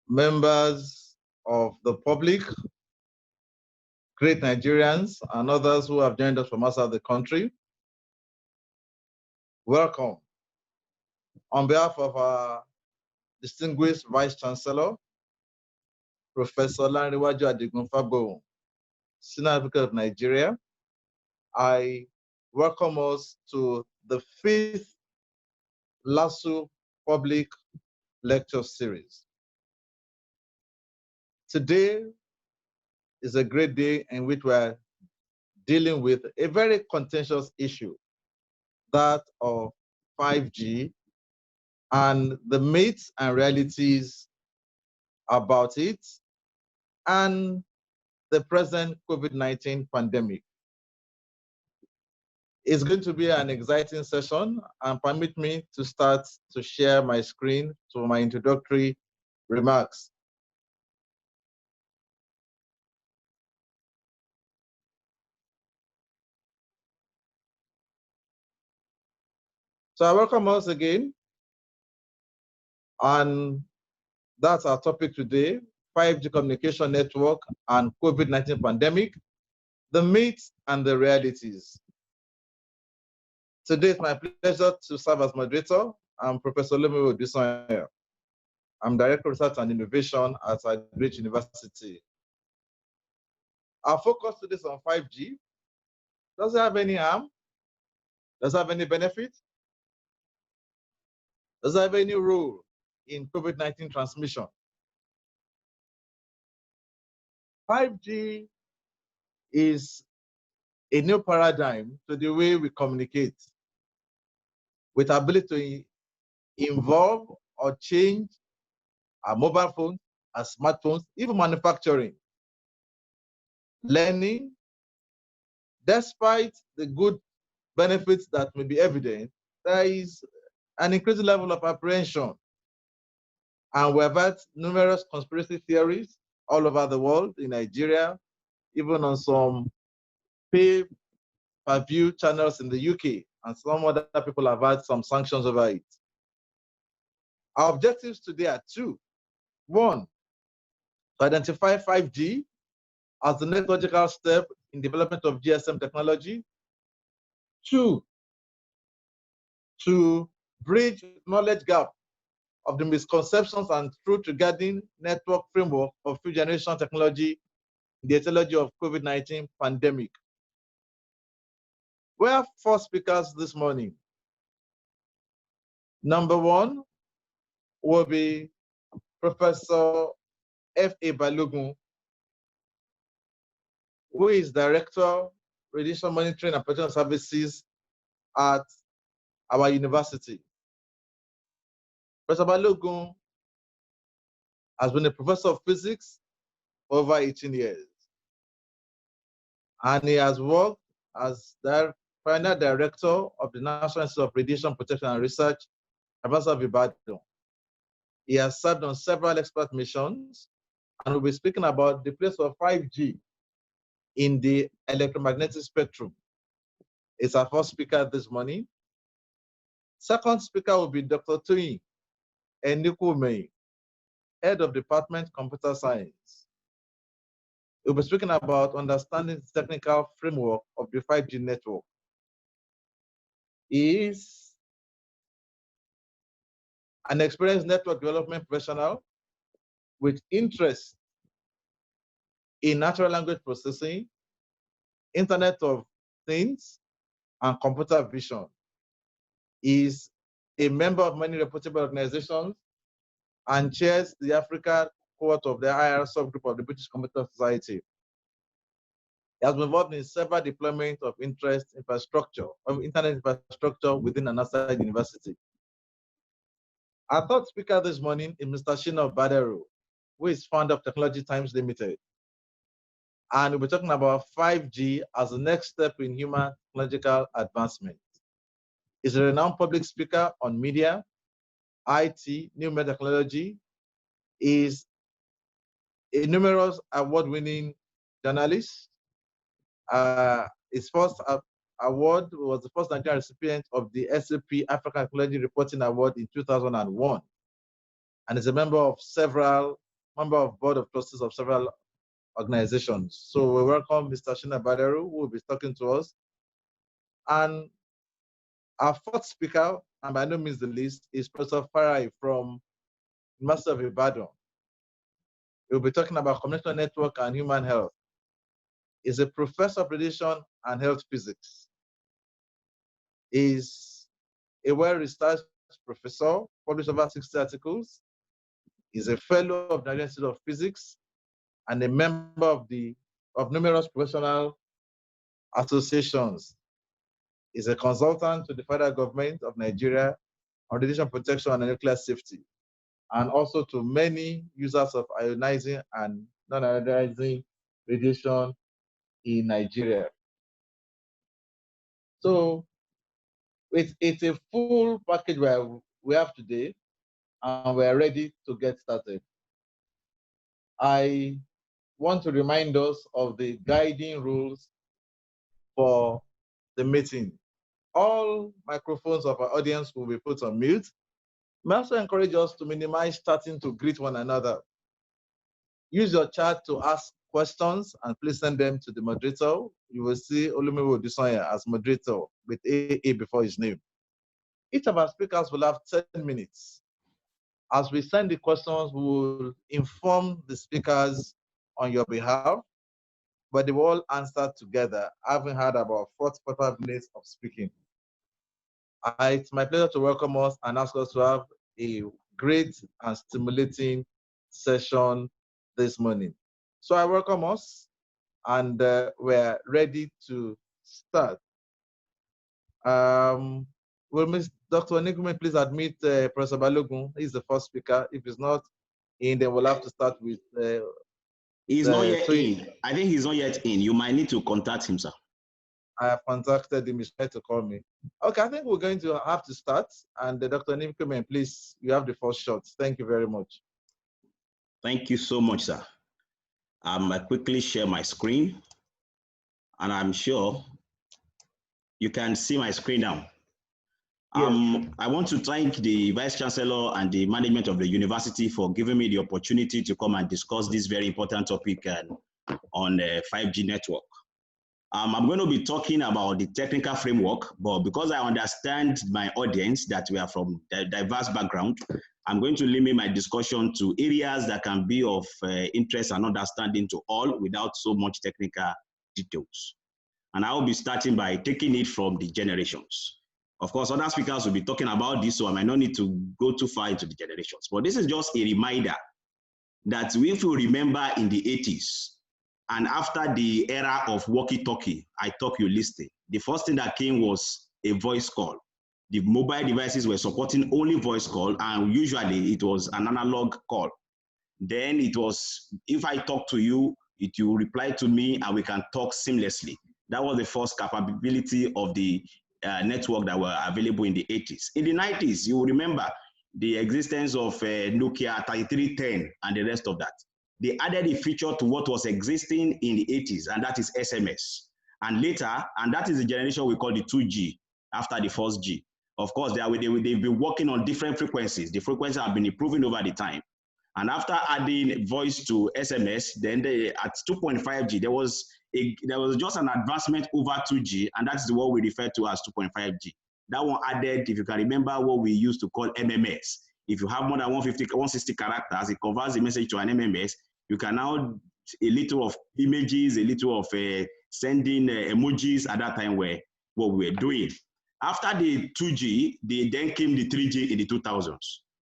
members of the public, great Nigerians, and others who have joined us from outside the country. Welcome. On behalf of our distinguished Vice Chancellor, Professor Olanrewaju Adigun Fagbohun, Senior Advocate of Nigeria, I welcome us to the 5th LASU Public Lecture Series. Today is a great day in which we are dealing with a very contentious issue, that of 5G and the myths and realities about it and the present COVID-19 pandemic. It's going to be an exciting session, and permit me to start to share my screen to my introductory remarks. So I welcome us again, and that's our topic today, 5G communication network and COVID-19 pandemic, the myths and the realities. Today, it's my pleasure to serve as moderator. I'm Professor Odusanya. I'm Director of Research and Innovation at Adigun University. Our focus today is on 5G. Does it have any harm? Does it have any benefit? Does it have any role in COVID-19 transmission? 5G is a new paradigm to the way we communicate, with ability to involve or change our mobile phones, our smartphones, even manufacturing, learning. Despite the good benefits that may be evident, there is an increasing level of apprehension. And we have had numerous conspiracy theories all over the world, in Nigeria, even on some pay-per-view channels in the UK, and some other people have had some sanctions over it. Our objectives today are two. One, to identify 5G as the next logical step in development of GSM technology. Two, to bridge knowledge gap of the misconceptions and truth regarding network framework of fifth generation technology in the etiology of COVID-19 pandemic. We have 4 speakers this morning. Number 1 will be Professor F.A. Balogun, who is Director, Radiation Monitoring and Protection Services at our university. Professor Balogun has been a professor of physics for over 18 years. And he has worked as the pioneer director of the National Institute of Radiation Protection and Research at the University of Ibadan. He has served on several expert missions and will be speaking about the place of 5G in the electromagnetic spectrum. It's our first speaker this morning. Second speaker will be Dr. Enikuomehin, Head of Department Computer Science. We'll be speaking about understanding the technical framework of the 5G network. He is an experienced network development professional with interest in natural language processing, Internet of Things, and computer vision. He is a member of many reputable organizations and chairs the Africa cohort of the IR subgroup of the British Computer Society. He has been involved in several deployments of internet infrastructure within and outside the university. Our third speaker this morning is Mr. Shina of Badaru, who is founder of Technology Times Limited. And we'll be talking about 5G as the next step in human technological advancement. He's a renowned public speaker on media, IT, new media technology. Is a numerous award-winning journalist. His first award was the first Nigerian recipient of the SAP African Technology Reporting Award in 2001, and is a member of several member of board of trustees of several organizations. So we welcome Mr. Shina Badaru, who will be talking to us. And our fourth speaker, and by no means the least, is Professor Farai from University of Ibadan. We'll be talking about community network and human health. He's a professor of radiation and health physics. He's a well-researched professor, published over 60 articles. He's a fellow of the Nigerian Institute of Physics and a member of numerous professional associations. He's a consultant to the federal government of Nigeria on radiation protection and nuclear safety, and also to many users of ionizing and non-ionizing radiation in Nigeria. So it's a full package we have today, and we're ready to get started. I want to remind us of the guiding rules for the meeting. All microphones of our audience will be put on mute. We also encourage us to minimize starting to greet one another. Use your chat to ask questions and please send them to the moderator. You will see Oluuyiwa Odusanya as moderator with AA before his name. Each of our speakers will have 10 minutes. As we send the questions, we will inform the speakers on your behalf, but they will all answer together, having had about 45 minutes of speaking. It's my pleasure to welcome us and ask us to have a great and stimulating session this morning. So I welcome us, and we're ready to start. Will Ms. Dr. Enikuomehin please admit Professor Balogun? He's the first speaker. If he's not in, then we'll have to start with. He's not yet in. I think he's not yet in. You might need to contact him, sir. I have contacted him. He's trying to call me. Okay, I think we're going to have to start. And Dr. Enikuomehin, please, you have the first shot. Thank you very much. Thank you so much, sir. I quickly share my screen, and I'm sure you can see my screen now. Yes. I want to thank the Vice Chancellor and the management of the university for giving me the opportunity to come and discuss this very important topic on the 5G network. I'm going to be talking about the technical framework, but because I understand my audience that we are from diverse background, I'm going to limit my discussion to areas that can be of interest and understanding to all without so much technical details. And I will be starting by taking it from the generations. Of course, other speakers will be talking about this, so I might not need to go too far into the generations. But this is just a reminder that if you remember in the 80s, and after the era of walkie-talkie, I talk, you listen, the first thing that came was a voice call. The mobile devices were supporting only voice call, and usually it was an analog call. Then it was, if I talk to you, you will reply to me, and we can talk seamlessly. That was the first capability of the network that were available in the 80s. In the 90s, you will remember the existence of Nokia 3310 and the rest of that. They added a feature to what was existing in the 80s, and that is SMS. And later, and that is the generation we call the 2G, after the first G. Of course, they've been working on different frequencies. The frequencies have been improving over the time. And after adding voice to SMS, then at 2.5G, there was just an advancement over 2G, and that's what we refer to as 2.5G. That one added, if you can remember, what we used to call MMS. If you have more than 160 characters, it converts the message to an MMS. You can now, a little of images, a little of sending emojis at that time were what we were doing. After the 2G, then came the 3G in the 2000s.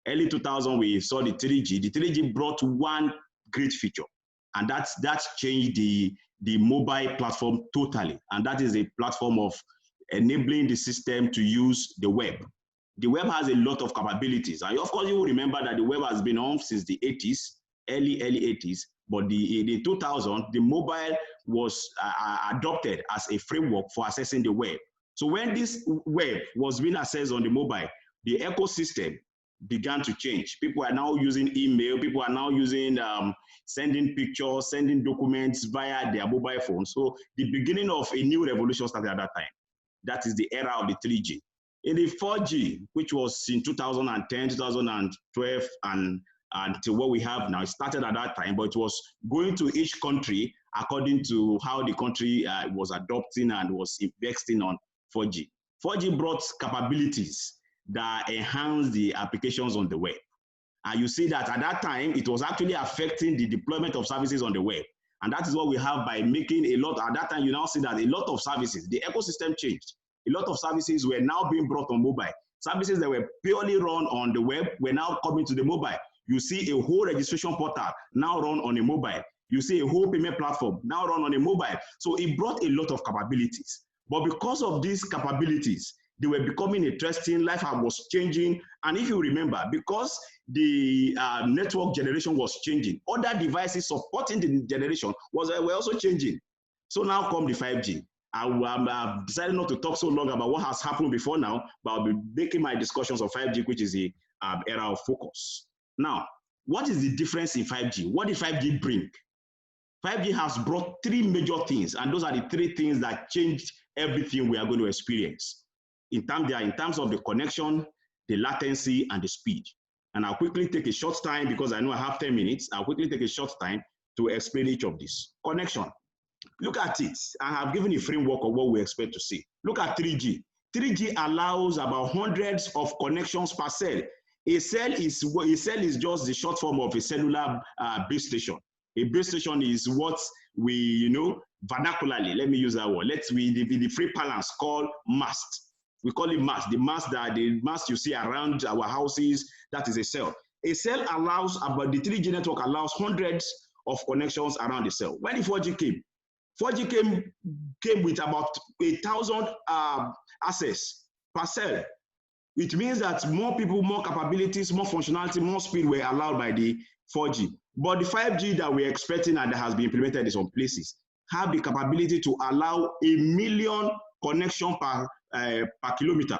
Early 2000, we saw the 3G. The 3G brought one great feature, and that's changed the mobile platform totally. And that is a platform of enabling the system to use the web. The web has a lot of capabilities. And of course, you will remember that the web has been on since the 80s, early 80s, but in the 2000s, the mobile was adopted as a framework for accessing the web. So when this web was being accessed on the mobile, the ecosystem began to change. People are now using email, people are now using sending pictures, sending documents via their mobile phone. So the beginning of a new revolution started at that time. That is the era of the 3G. In the 4G, which was in 2010, 2012, and until what we have now. It started at that time, but it was going to each country according to how the country was adopting and was investing on 4G. 4G brought capabilities that enhanced the applications on the web. And you see that at that time, it was actually affecting the deployment of services on the web. And that is what we have by making a lot. At that time, you now see that a lot of services, the ecosystem changed. A lot of services were now being brought on mobile. Services that were purely run on the web were now coming to the mobile. You see a whole registration portal now run on a mobile. You see a whole payment platform now run on a mobile. So it brought a lot of capabilities. But because of these capabilities, they were becoming interesting, life was changing. And if you remember, because the network generation was changing, other devices supporting the generation were also changing. So now come the 5G. I've decided not to talk so long about what has happened before now, but I'll be making my discussions of 5G, which is the era of focus. Now, what is the difference in 5G? What did 5G bring? 5G has brought three major things, and those are the three things that changed everything we are going to experience. In terms of the connection, the latency, and the speed. And I'll quickly take a short time, because I know I have 10 minutes, I'll quickly take a short time to explain each of these. Connection. Look at it. I have given a framework of what we expect to see. Look at 3G. 3G allows about hundreds of connections per cell. A cell is just the short form of a cellular base station. A base station is what we, vernacularly, let me use that word. The free parlance call mast. We call it mast. The mast you see around our houses, that is a cell. A cell allows, about the 3G network allows hundreds of connections around the cell. When the 4G came, 4G came with about 1,000 access per cell. It means that more people, more capabilities, more functionality, more speed were allowed by the 4G. But the 5G that we're expecting and that has been implemented in some places have the capability to allow 1 million connections per kilometer.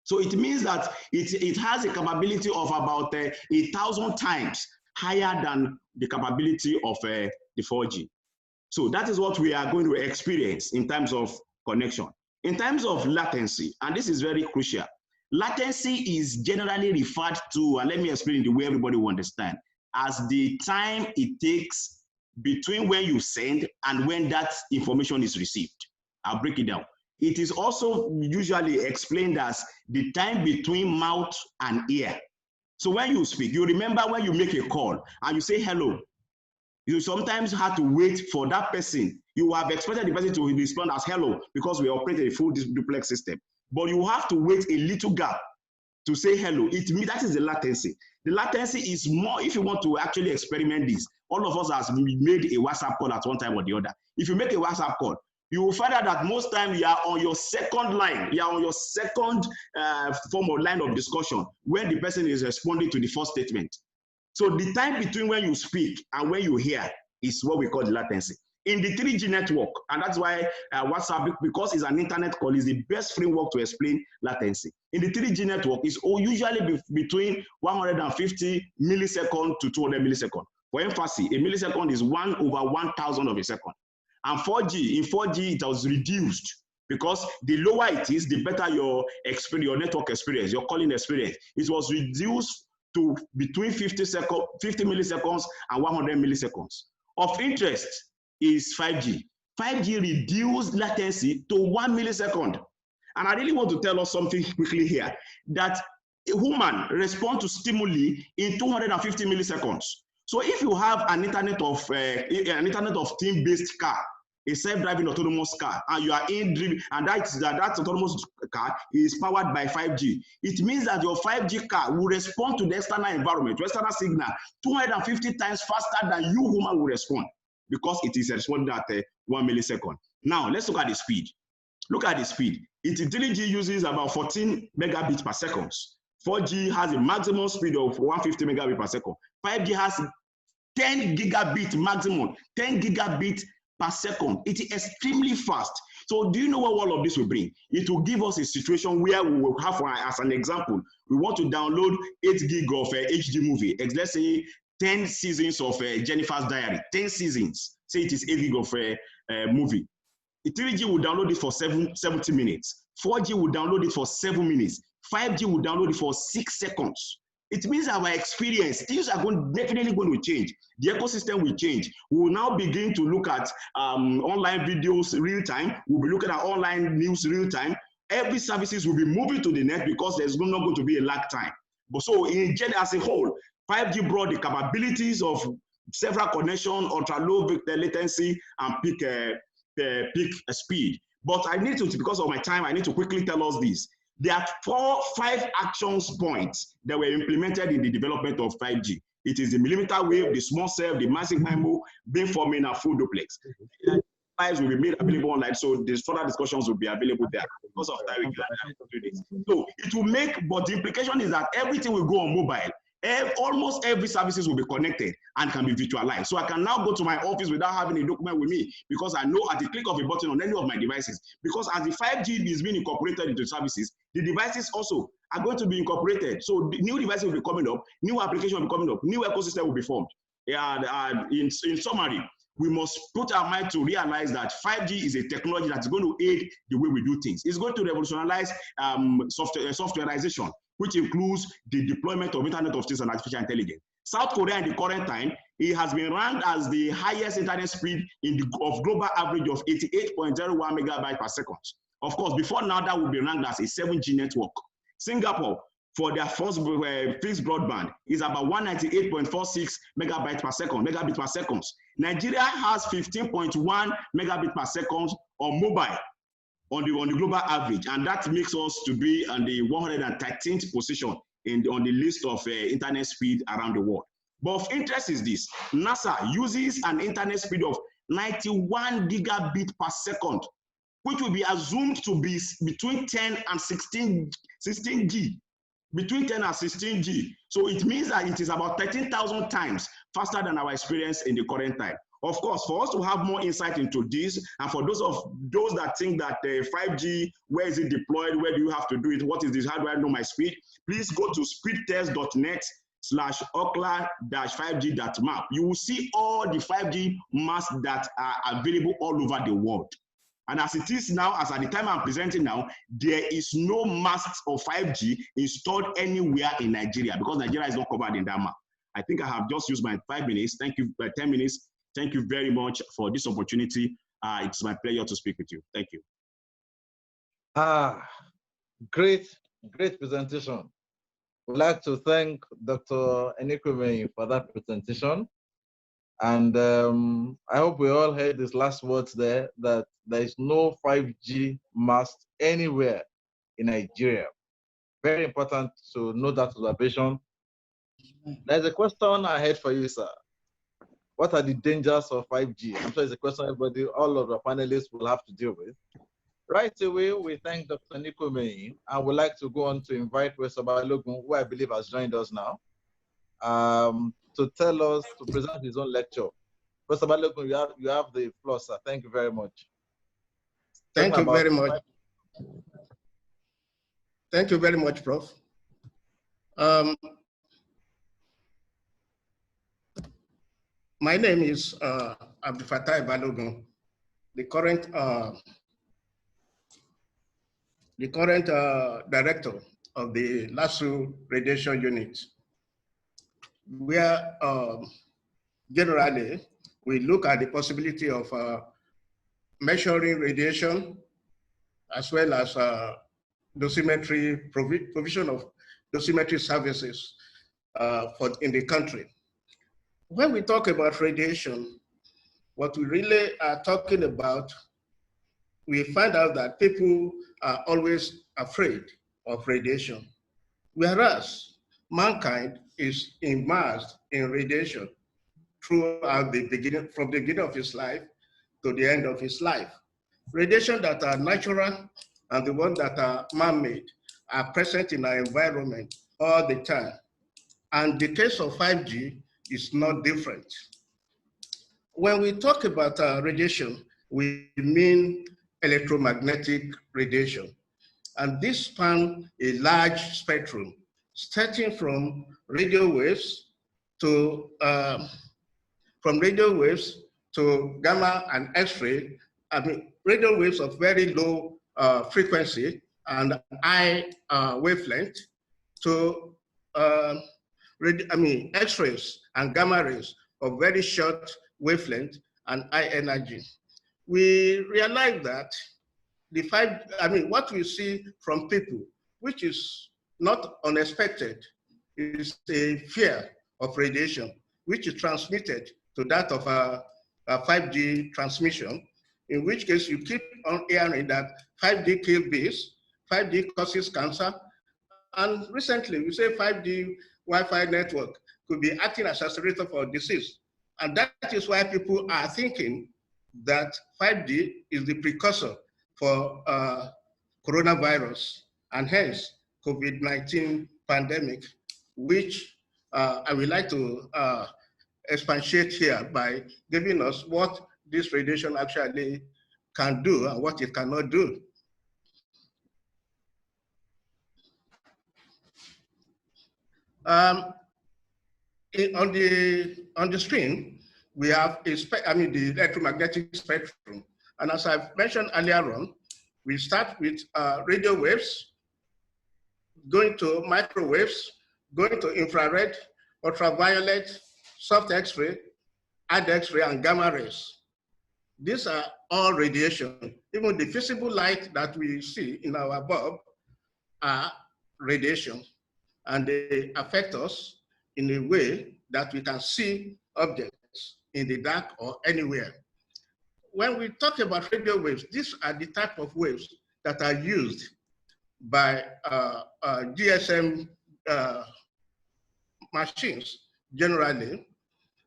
So it means that it has a capability of about 1,000 times higher than the capability of the 4G. So that is what we are going to experience in terms of connection. In terms of latency, and this is very crucial, latency is generally referred to, and let me explain the way everybody will understand, as the time it takes between when you send and when that information is received. I'll break it down. It is also usually explained as the time between mouth and ear. So when you speak, you remember when you make a call and you say hello, you sometimes have to wait for that person. You have expected the person to respond as hello because we operate a full duplex system. But you have to wait a little gap to say hello. That is the latency. The latency is more, if you want to actually experiment this, all of us has made a WhatsApp call at one time or the other. If you make a WhatsApp call, you will find out that most time you are on your second line, you are on your second form of line of discussion when the person is responding to the first statement. So the time between when you speak and when you hear is what we call the latency. In the 3G network, and that's why WhatsApp, because it's an internet call, is the best framework to explain latency. In the 3G network, it's usually between 150 milliseconds to 200 milliseconds. For emphasis, a millisecond is 1/1000 of a second. And 4G, in 4G, it was reduced because the lower it is, the better your network experience, your calling experience. It was reduced to between 50 milliseconds and 100 milliseconds. Of interest is 5G. 5G reduced latency to 1 millisecond. And I really want to tell us something quickly here, that a human responds to stimuli in 250 milliseconds. So if you have an internet of theme-based car, a self-driving autonomous car, and you are in-driven, and that autonomous car is powered by 5G, it means that your 5G car will respond to the external environment, to external signal, 250 times faster than you human will respond, because it is responding at 1 millisecond. Now, let's look at the speed. Look at the speed. 3G uses about 14 megabits per second. 4G has a maximum speed of 150 megabits per second. 5G has 10 gigabit maximum, 10 gigabit per second. It is extremely fast. So do you know what all of this will bring? It will give us a situation where we will have, as an example, we want to download 8 gig of HD movie. Let's say 10 seasons of Jennifer's Diary, 10 seasons. Say it is 8 gig of movie. 3G will download it for 70 minutes. 4G will download it for 7 minutes. 5G will download it for 6 seconds. It means our experience, things are definitely going to change. The ecosystem will change. We will now begin to look at online videos real time. We'll be looking at online news real time. Every services will be moving to the net because there's not going to be a lag time. But so in general, as a whole, 5G brought the capabilities of several connections, ultra low latency, and peak speed. But I need to, because of my time, I need to quickly tell us this. There are 5 action points that were implemented in the development of 5G. It is the millimeter wave, the small cell, the massive MIMO, beamforming, and full duplex. Files will be made available online, so these further discussions will be available there. Because of that, we can do this. So it will make, but the implication is that everything will go on mobile. Almost every services will be connected and can be virtualized. So I can now go to my office without having a document with me because I know at the click of a button on any of my devices. Because as the 5G is being incorporated into services, the devices also are going to be incorporated. So the new devices will be coming up, new applications will be coming up, new ecosystem will be formed. In summary, we must put our mind to realize that 5G is a technology that's going to aid the way we do things. It's going to revolutionize softwareization, which includes the deployment of Internet of Things and artificial intelligence. South Korea in the current time, it has been ranked as the highest internet speed of global average of 88.01 megabytes per second. Of course, before now, that would be ranked as a 7G network. Singapore, for their first fixed broadband, is about 198.46 megabits per second. Nigeria has 15.1 megabits per second on mobile on the global average, and that makes us to be on the 113th position on the list of internet speed around the world. But of interest is this: NASA uses an internet speed of 91 gigabit per second, which will be assumed to be between 10 and 16G. Between 10 and 16G. So it means that it is about 13,000 times faster than our experience in the current time. Of course, for us to have more insight into this, and for those that think that 5G, where is it deployed, where do you have to do it, what is this, how do I know my speed, please go to speedtest.net/Ookla-5G.map. You will see all the 5G masts that are available all over the world. And as it is now, as at the time I'm presenting now, there is no mast of 5G installed anywhere in Nigeria because Nigeria is not covered in that map. I think I have just used my 5 minutes. Thank you, 10 minutes. Thank you very much for this opportunity. It's my pleasure to speak with you. Thank you. Great presentation. We'd like to thank Dr. Enikuomehin for that presentation. And I hope we all heard these last words there, that there is no 5G mast anywhere in Nigeria. Very important to note that observation. There's a question I had for you, sir. What are the dangers of 5G? I'm sure it's a question everybody, all of the panelists will have to deal with. Right away, we thank Dr. Enikuomehin, and would like to go on to invite Professor Balogun, who I believe has joined us now, to tell us, to present his own lecture. Professor Balogun, you have the floor, sir. Thank you very much. Thank you very much. Thank you very much, Prof. My name is Farai Balogun, the current director of the LASU radiation unit, where generally we look at the possibility of measuring radiation as well as dosimetry, provision of dosimetry services in the country. When we talk about radiation, what we really are talking about, we find out that people are always afraid of radiation, whereas mankind is immersed in radiation throughout the beginning, from the beginning of his life to the end of his life. Radiation that are natural and the ones that are man-made are present in our environment all the time. And the case of 5G is not different. When we talk about radiation, we mean electromagnetic radiation. And this spans a large spectrum, starting from radio waves to gamma and X-ray. I mean, radio waves of very low frequency and high wavelength, to X-rays and gamma rays of very short wavelength and high energy. We realize that what we see from people, which is not unexpected, is a fear of radiation, which is transmitted to that of a 5G transmission, in which case you keep on hearing that 5G kills bees, 5G causes cancer, and recently we say 5G Wi-Fi network could be acting as accelerator for disease. And that is why people are thinking that 5G is the precursor for coronavirus and hence COVID-19 pandemic, which I would like to expatiate here by giving us what this radiation actually can do and what it cannot do. On the screen, we have the electromagnetic spectrum. And as I've mentioned earlier on, we start with radio waves, going to microwaves, going to infrared, ultraviolet, soft X-ray, hard X-ray, and gamma rays. These are all radiation. Even the visible light that we see in our bulb are radiation, and they affect us in a way that we can see objects in the dark or anywhere. When we talk about radio waves, these are the type of waves that are used by GSM machines generally.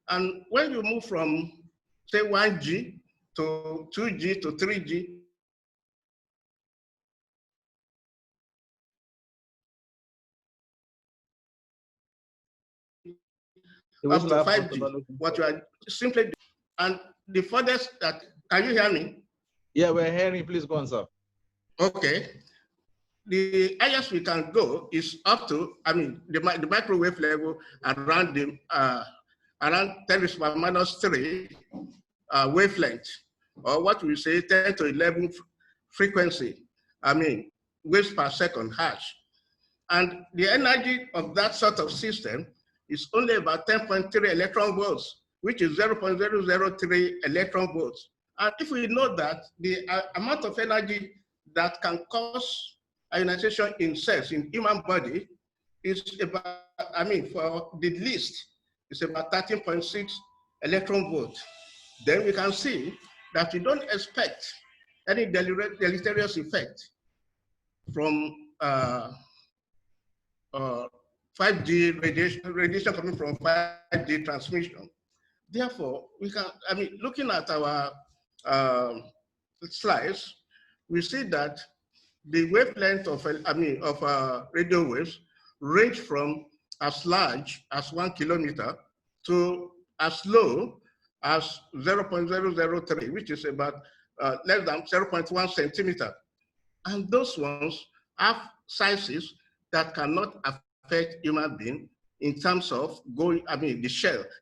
And when you move from, say, 1G to 2G to 3G, up to 5G, what you are simply doing. And the furthest that, can you hear me? Yeah, we're hearing. Please go on, sir. Okay. The highest we can go is up to, the microwave level around the around 10⁻³ wavelength, or what we say 10 to 11 frequency. Waves per second, hertz. And the energy of that sort of system is only about 10.3 electron volts, which is 0.003 electron volts. And if we know that the amount of energy that can cause ionization in cells in human body is about, for the least, it's about 13.6 electron volts. Then we can see that we don't expect any deleterious effect from 5G radiation coming from 5G transmission. Therefore, we can, looking at our slides, we see that the wavelength of radio waves range from as large as 1 kilometer to as low as 0.003, which is about less than 0.1 centimeter. And those ones have sizes that cannot affect human being in terms of going, the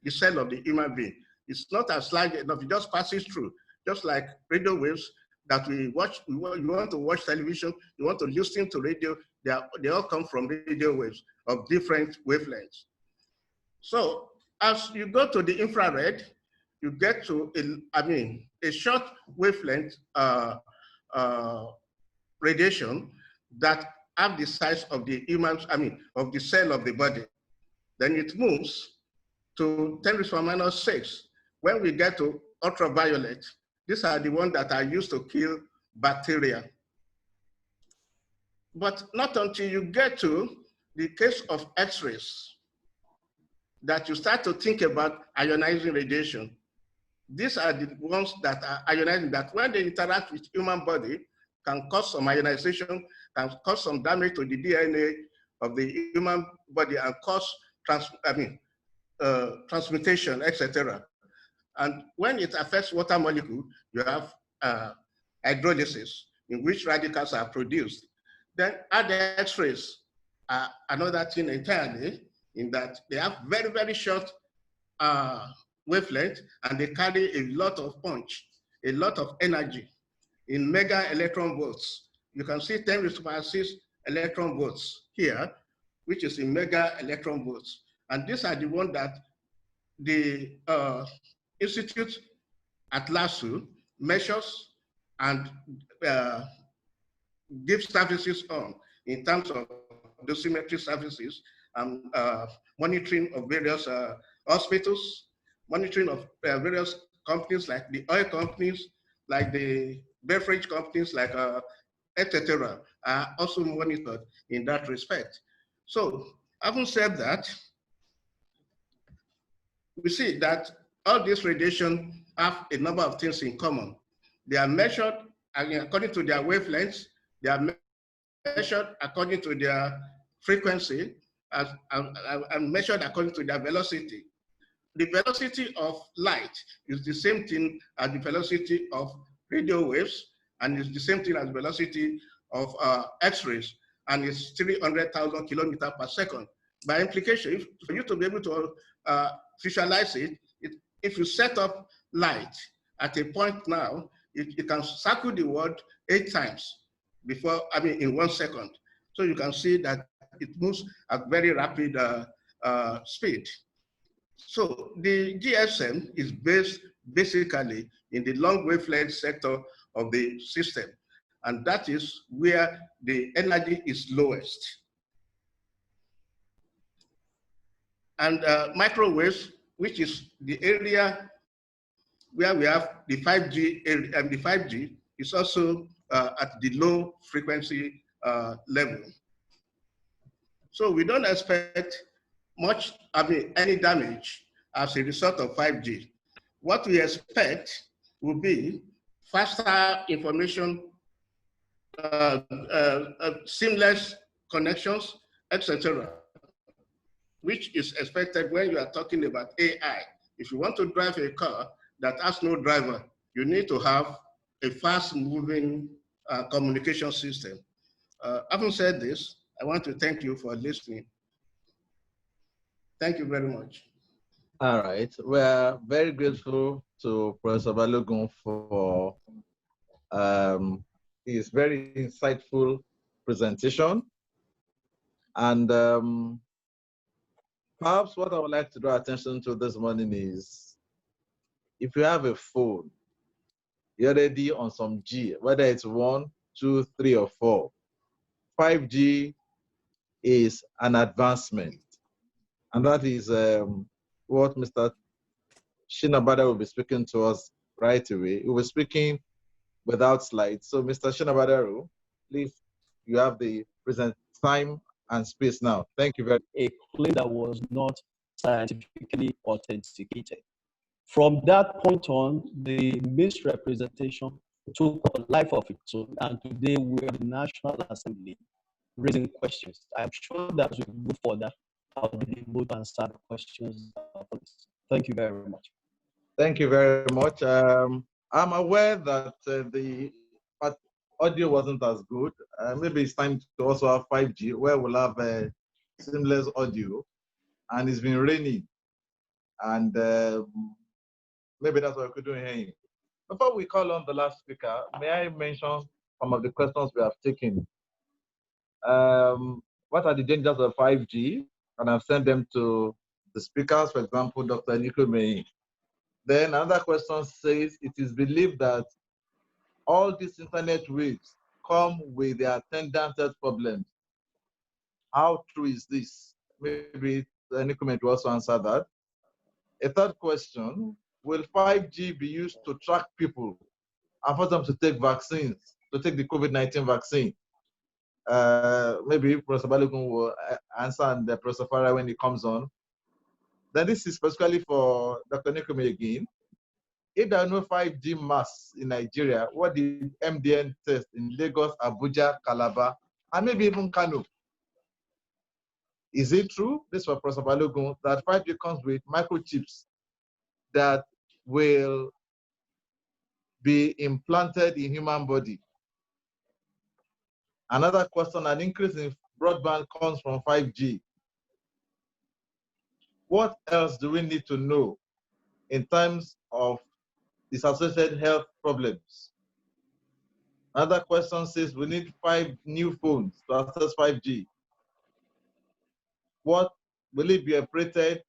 cell of the human being. It's not as large enough, it just passes through, just like radio waves that we watch. You want to watch television, you want to listen to radio, they all come from radio waves of different wavelengths. So as you go to the infrared, you get to a short wavelength radiation that have the size of the of the cell of the body. Then it moves to 10⁻⁶. When we get to ultraviolet, these are the ones that are used to kill bacteria. But not until you get to the case of X-rays that you start to think about ionizing radiation. These are the ones that are ionizing, that when they interact with human body, can cause some ionization, can cause some damage to the DNA of the human body and cause transmutation, etc. And when it affects water molecule, you have hydrolysis, in which radicals are produced. Then other X-rays are another thing entirely, in that they have very, very short wavelength, and they carry a lot of punch, a lot of energy in mega electron volts. You can see 10⁻⁶ electron volts here, which is in mega electron volts. And these are the ones that the institute at LASU measures and gives services on in terms of dosimetry services and monitoring of various hospitals, monitoring of various companies like the oil companies, like the beverage companies, like etc., are also monitored in that respect. So, having said that, we see that all these radiation have a number of things in common. They are measured according to their wavelengths, they are measured according to their frequency, and measured according to their velocity. The velocity of light is the same thing as the velocity of radio waves, and it's the same thing as the velocity of X-rays, and it's 300,000 kilometers per second. By implication, for you to be able to visualize it, if you set up light at a point now, it can circle the world 8 times before, in 1 second. So you can see that it moves at very rapid speed. So the GSM is based basically in the long wavelength sector of the system, and that is where the energy is lowest. And microwaves, which is the area where we have the 5G area, and the 5G is also at the low frequency level. So we don't expect much, any damage as a result of 5G. What we expect will be faster information, seamless connections, etc., which is expected when you are talking about AI. If you want to drive a car that has no driver, you need to have a fast-moving communication system. Having said this, I want to thank you for listening. Thank you very much. All right. We're very grateful to Professor Balogun for his very insightful presentation. And perhaps what I would like to draw attention to this morning is, if you have a phone, you're already on some G, whether it's 1, 2, 3, or 4. 5G is an advancement. And that is what Mr. Shina will be speaking to us right away. He will be speaking without slides. So Mr. Shina Badaru, please, you have the present time and space now. Thank you very much. A claim that was not scientifically authenticated. From that point on, the misrepresentation took a life of its own, and today we're the National Assembly raising questions. I'm sure that as we go further, I'll be able to answer the questions. Thank you very much. Thank you very much. I'm aware that the audio wasn't as good. Maybe it's time to also have 5G, where we'll have seamless audio, and it's been raining, and maybe that's what we could do here. Before we call on the last speaker, may I mention some of the questions we have taken? What are the dangers of 5G? And I've sent them to the speakers, for example, Dr. Enikuomehin. Then another question says, it is believed that all these internet waves come with their attendant health problems. How true is this? Maybe Enikuomehin will also answer that. A third question, will 5G be used to track people and for them to take vaccines, to take the COVID-19 vaccine? Maybe Professor Balogun will answer, and Professor Farai when he comes on. Then this is specifically for Dr. Enikuomehin again. If there are no 5G masks in Nigeria, what did MDN test in Lagos, Abuja, Calabar, and maybe even Kano? Is it true, this for Professor Balogun, that 5G comes with microchips that will be implanted in human body? Another question, an increase in broadband comes from 5G. What else do we need to know in terms of these associated health problems? Another question says we need 5 new phones to access 5G. What will it be operated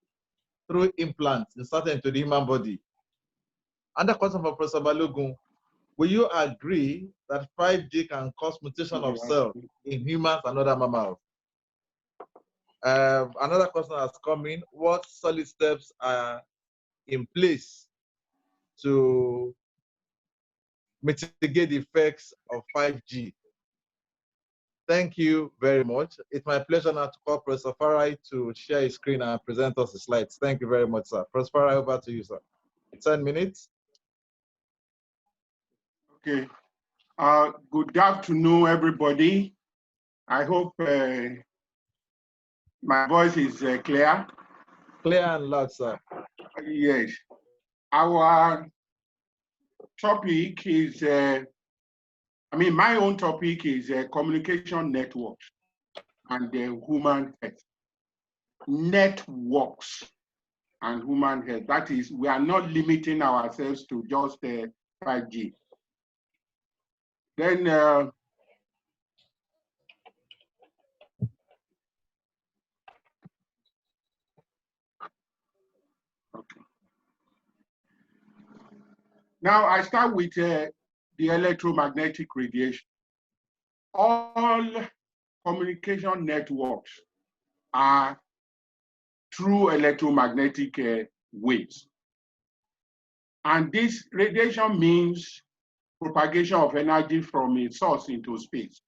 through implants inserted into the human body? Another question for Professor Balogun. Will you agree that 5G can cause mutation of cells in humans and other mammals? Another question has come in. What solid steps are in place to mitigate the effects of 5G? Thank you very much. It's my pleasure now to call Professor Farai to share his screen and present us the slides. Thank you very much, sir. Professor Farai, over to you, sir. 10 minutes. Okay. Good afternoon, everybody. I hope my voice is clear. Clear and loud, sir. Yes. Our topic is, my own topic is communication networks and human health. Networks and human health. That is, we are not limiting ourselves to just 5G. Then, okay. Now I start with the electromagnetic radiation. All communication networks are through electromagnetic waves. And this radiation means propagation of energy from a source into space.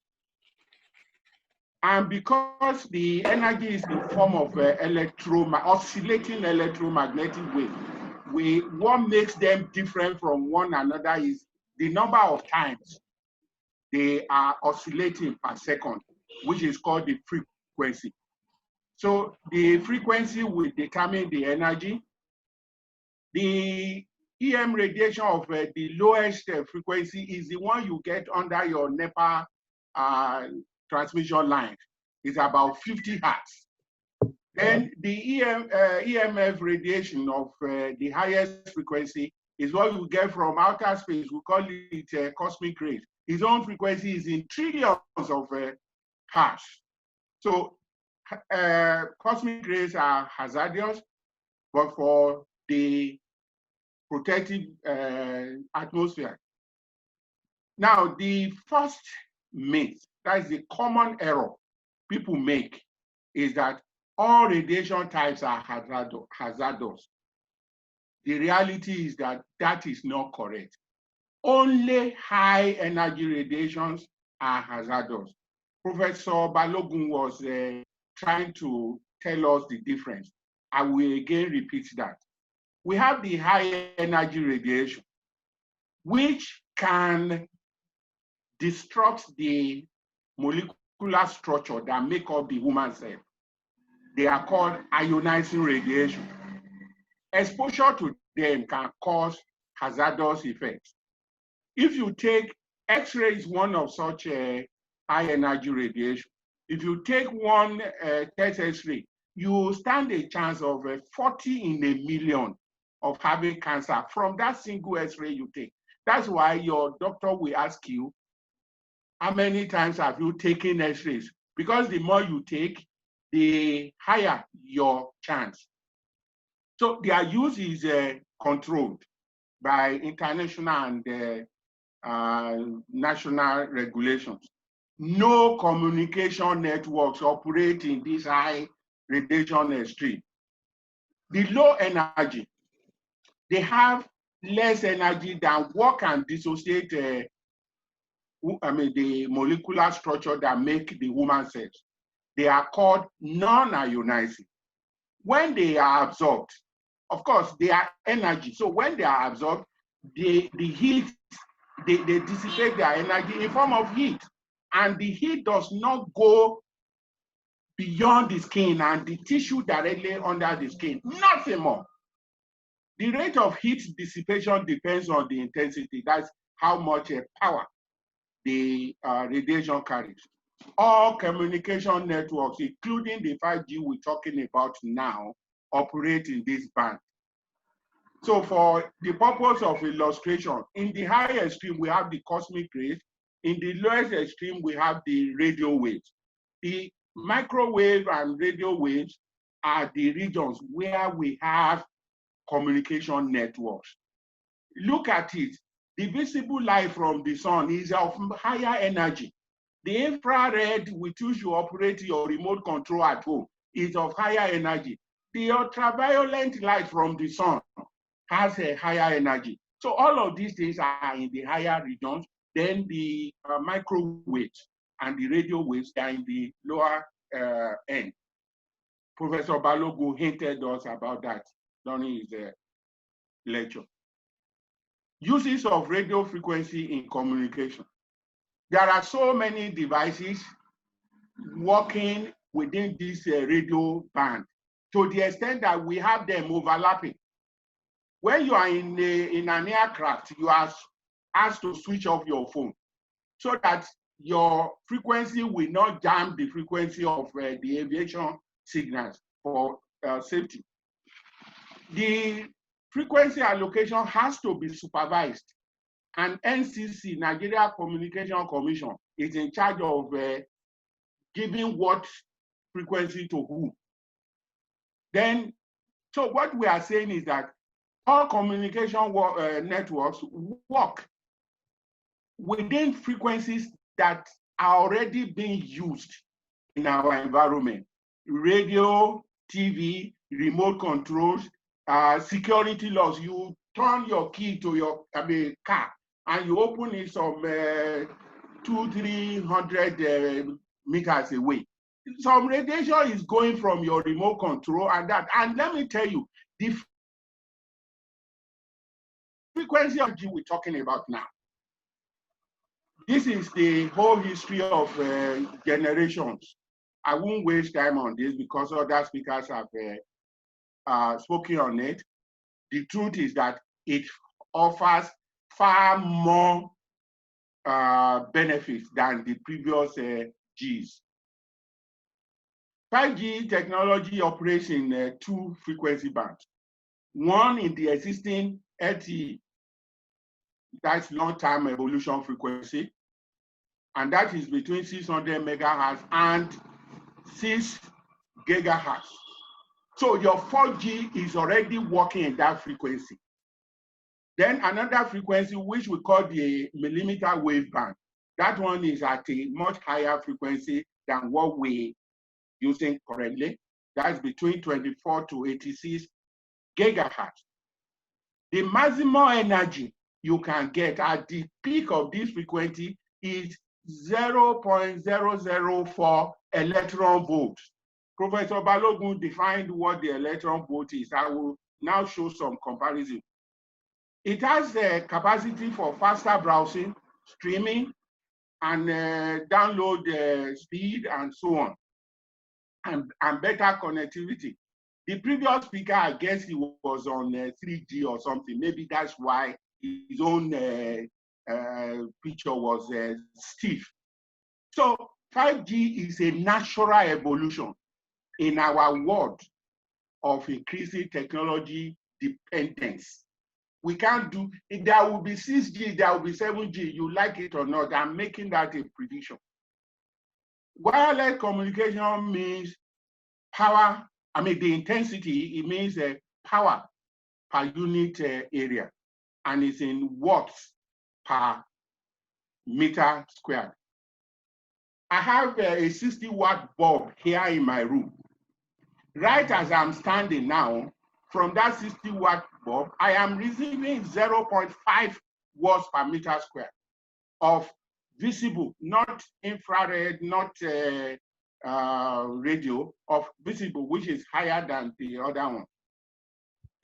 And because the energy is in form of oscillating electromagnetic wave, what makes them different from one another is the number of times they are oscillating per second, which is called the frequency. So the frequency will determine the energy. The EM radiation of the lowest frequency is the one you get under your NEPA transmission line. It's about 50 hertz. Then the EMF radiation of the highest frequency is what you get from outer space. We call it cosmic rays. Its own frequency is in trillions of hertz. So cosmic rays are hazardous, but for the protective atmosphere. Now, the first myth, that is the common error people make, is that all radiation types are hazardous. The reality is that that is not correct. Only high energy radiations are hazardous. Professor Balogun was trying to tell us the difference. I will again repeat that. We have the high energy radiation, which can disrupt the molecular structure that make up the human cell. They are called ionizing radiation. Exposure to them can cause hazardous effects. If you take X-ray is one of such high energy radiation. If you take one test X-ray, you stand a chance of 40 in a million of having cancer from that single X-ray you take. That's why your doctor will ask you, how many times have you taken X-rays? Because the more you take, the higher your chance. So their use is controlled by international and national regulations. No communication networks operate in this high radiation extreme. The low energy, they have less energy than what can dissociate the molecular structure that make the human cells. They are called non-ionizing. When they are absorbed, of course, they are energy. So when they are absorbed, the heat, they dissipate their energy in form of heat. And the heat does not go beyond the skin and the tissue directly under the skin, nothing more. The rate of heat dissipation depends on the intensity. That's how much power the radiation carries. All communication networks, including the 5G we're talking about now, operate in this band. So for the purpose of illustration, in the high extreme, we have the cosmic rays. In the lowest extreme, we have the radio waves. The microwave and radio waves are the regions where we have communication networks. Look at it. The visible light from the sun is of higher energy. The infrared with which you operate your remote control at home is of higher energy. The ultraviolet light from the sun has a higher energy. So all of these things are in the higher regions. Then the microwaves and the radio waves are in the lower end. Professor Balogun hinted us about that during his lecture. Uses of radio frequency in communication. There are so many devices working within this radio band to the extent that we have them overlapping. When you are in an aircraft, you are asked to switch off your phone so that your frequency will not jam the frequency of the aviation signals for safety. The frequency allocation has to be supervised, and NCC, Nigeria Communication Commission, is in charge of giving what frequency to who. Then, so what we are saying is that all communication networks work within frequencies that are already being used in our environment. Radio, TV, remote controls, security laws. You turn your key to your car and you open it some 200-300 meters away. Some radiation is going from your remote control and that. And let me tell you, the frequency of G we're talking about now. This is the whole history of generations. I won't waste time on this because other speakers have spoken on it. The truth is that it offers far more benefits than the previous Gs. 5G technology operates in 2 frequency bands. One in the existing LTE, that's long-term evolution frequency, and that is between 600 megahertz and 6 gigahertz. So your 4G is already working in that frequency. Then another frequency, which we call the millimeter wave band, that one is at a much higher frequency than what we're using currently. That's between 24 to 86 gigahertz. The maximum energy you can get at the peak of this frequency is 0.004 electron volts. Professor Balogun defined what the electron volt is. I will now show some comparison. It has the capacity for faster browsing, streaming, and download speed and so on, and better connectivity. The previous speaker, I guess he was on 3G or something. Maybe that's why his own picture was stiff. So 5G is a natural evolution in our world of increasing technology dependence. We can't do, if there will be 6G, there will be 7G, you like it or not, I'm making that a prediction. Wireless communication means power, the intensity, it means power per unit area, and it's in watts per meter squared. I have a 60-watt bulb here in my room. Right as I'm standing now, from that 60-watt bulb, I am receiving 0.5 watts per meter squared of visible, not infrared, not radio, of visible, which is higher than the other one.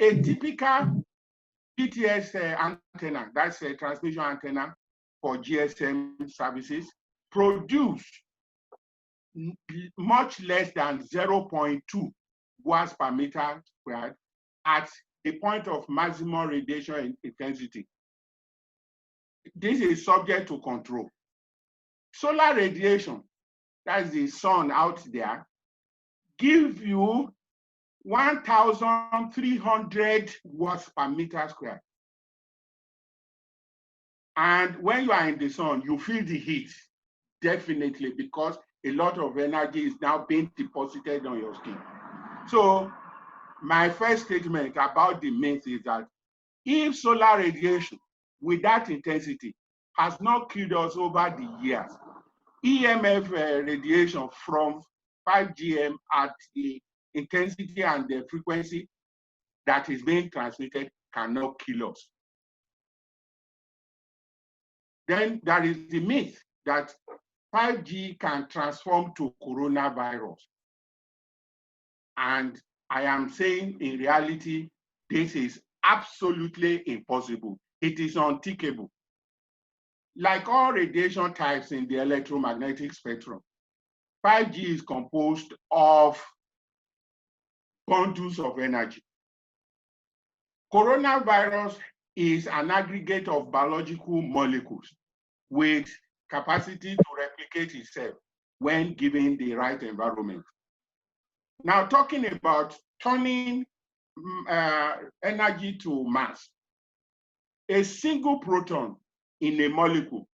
A typical PTS antenna, that's a transmission antenna for GSM services, produce much less than 0.2 watts per meter squared at the point of maximum radiation intensity. This is subject to control. Solar radiation, that's the sun out there, give you 1,300 watts per meter squared. And when you are in the sun, you feel the heat, definitely, because a lot of energy is now being deposited on your skin. So my first statement about the myth is that if solar radiation with that intensity has not killed us over the years, EMF radiation from 5GM at the intensity and the frequency that is being transmitted cannot kill us. Then there is the myth that 5G can transform to coronavirus. And I am saying in reality, this is absolutely impossible. It is unthinkable. Like all radiation types in the electromagnetic spectrum, 5G is composed of bundles of energy. Coronavirus is an aggregate of biological molecules with capacity to replicate itself when given the right environment. Now, talking about turning energy to mass, a single proton in a molecule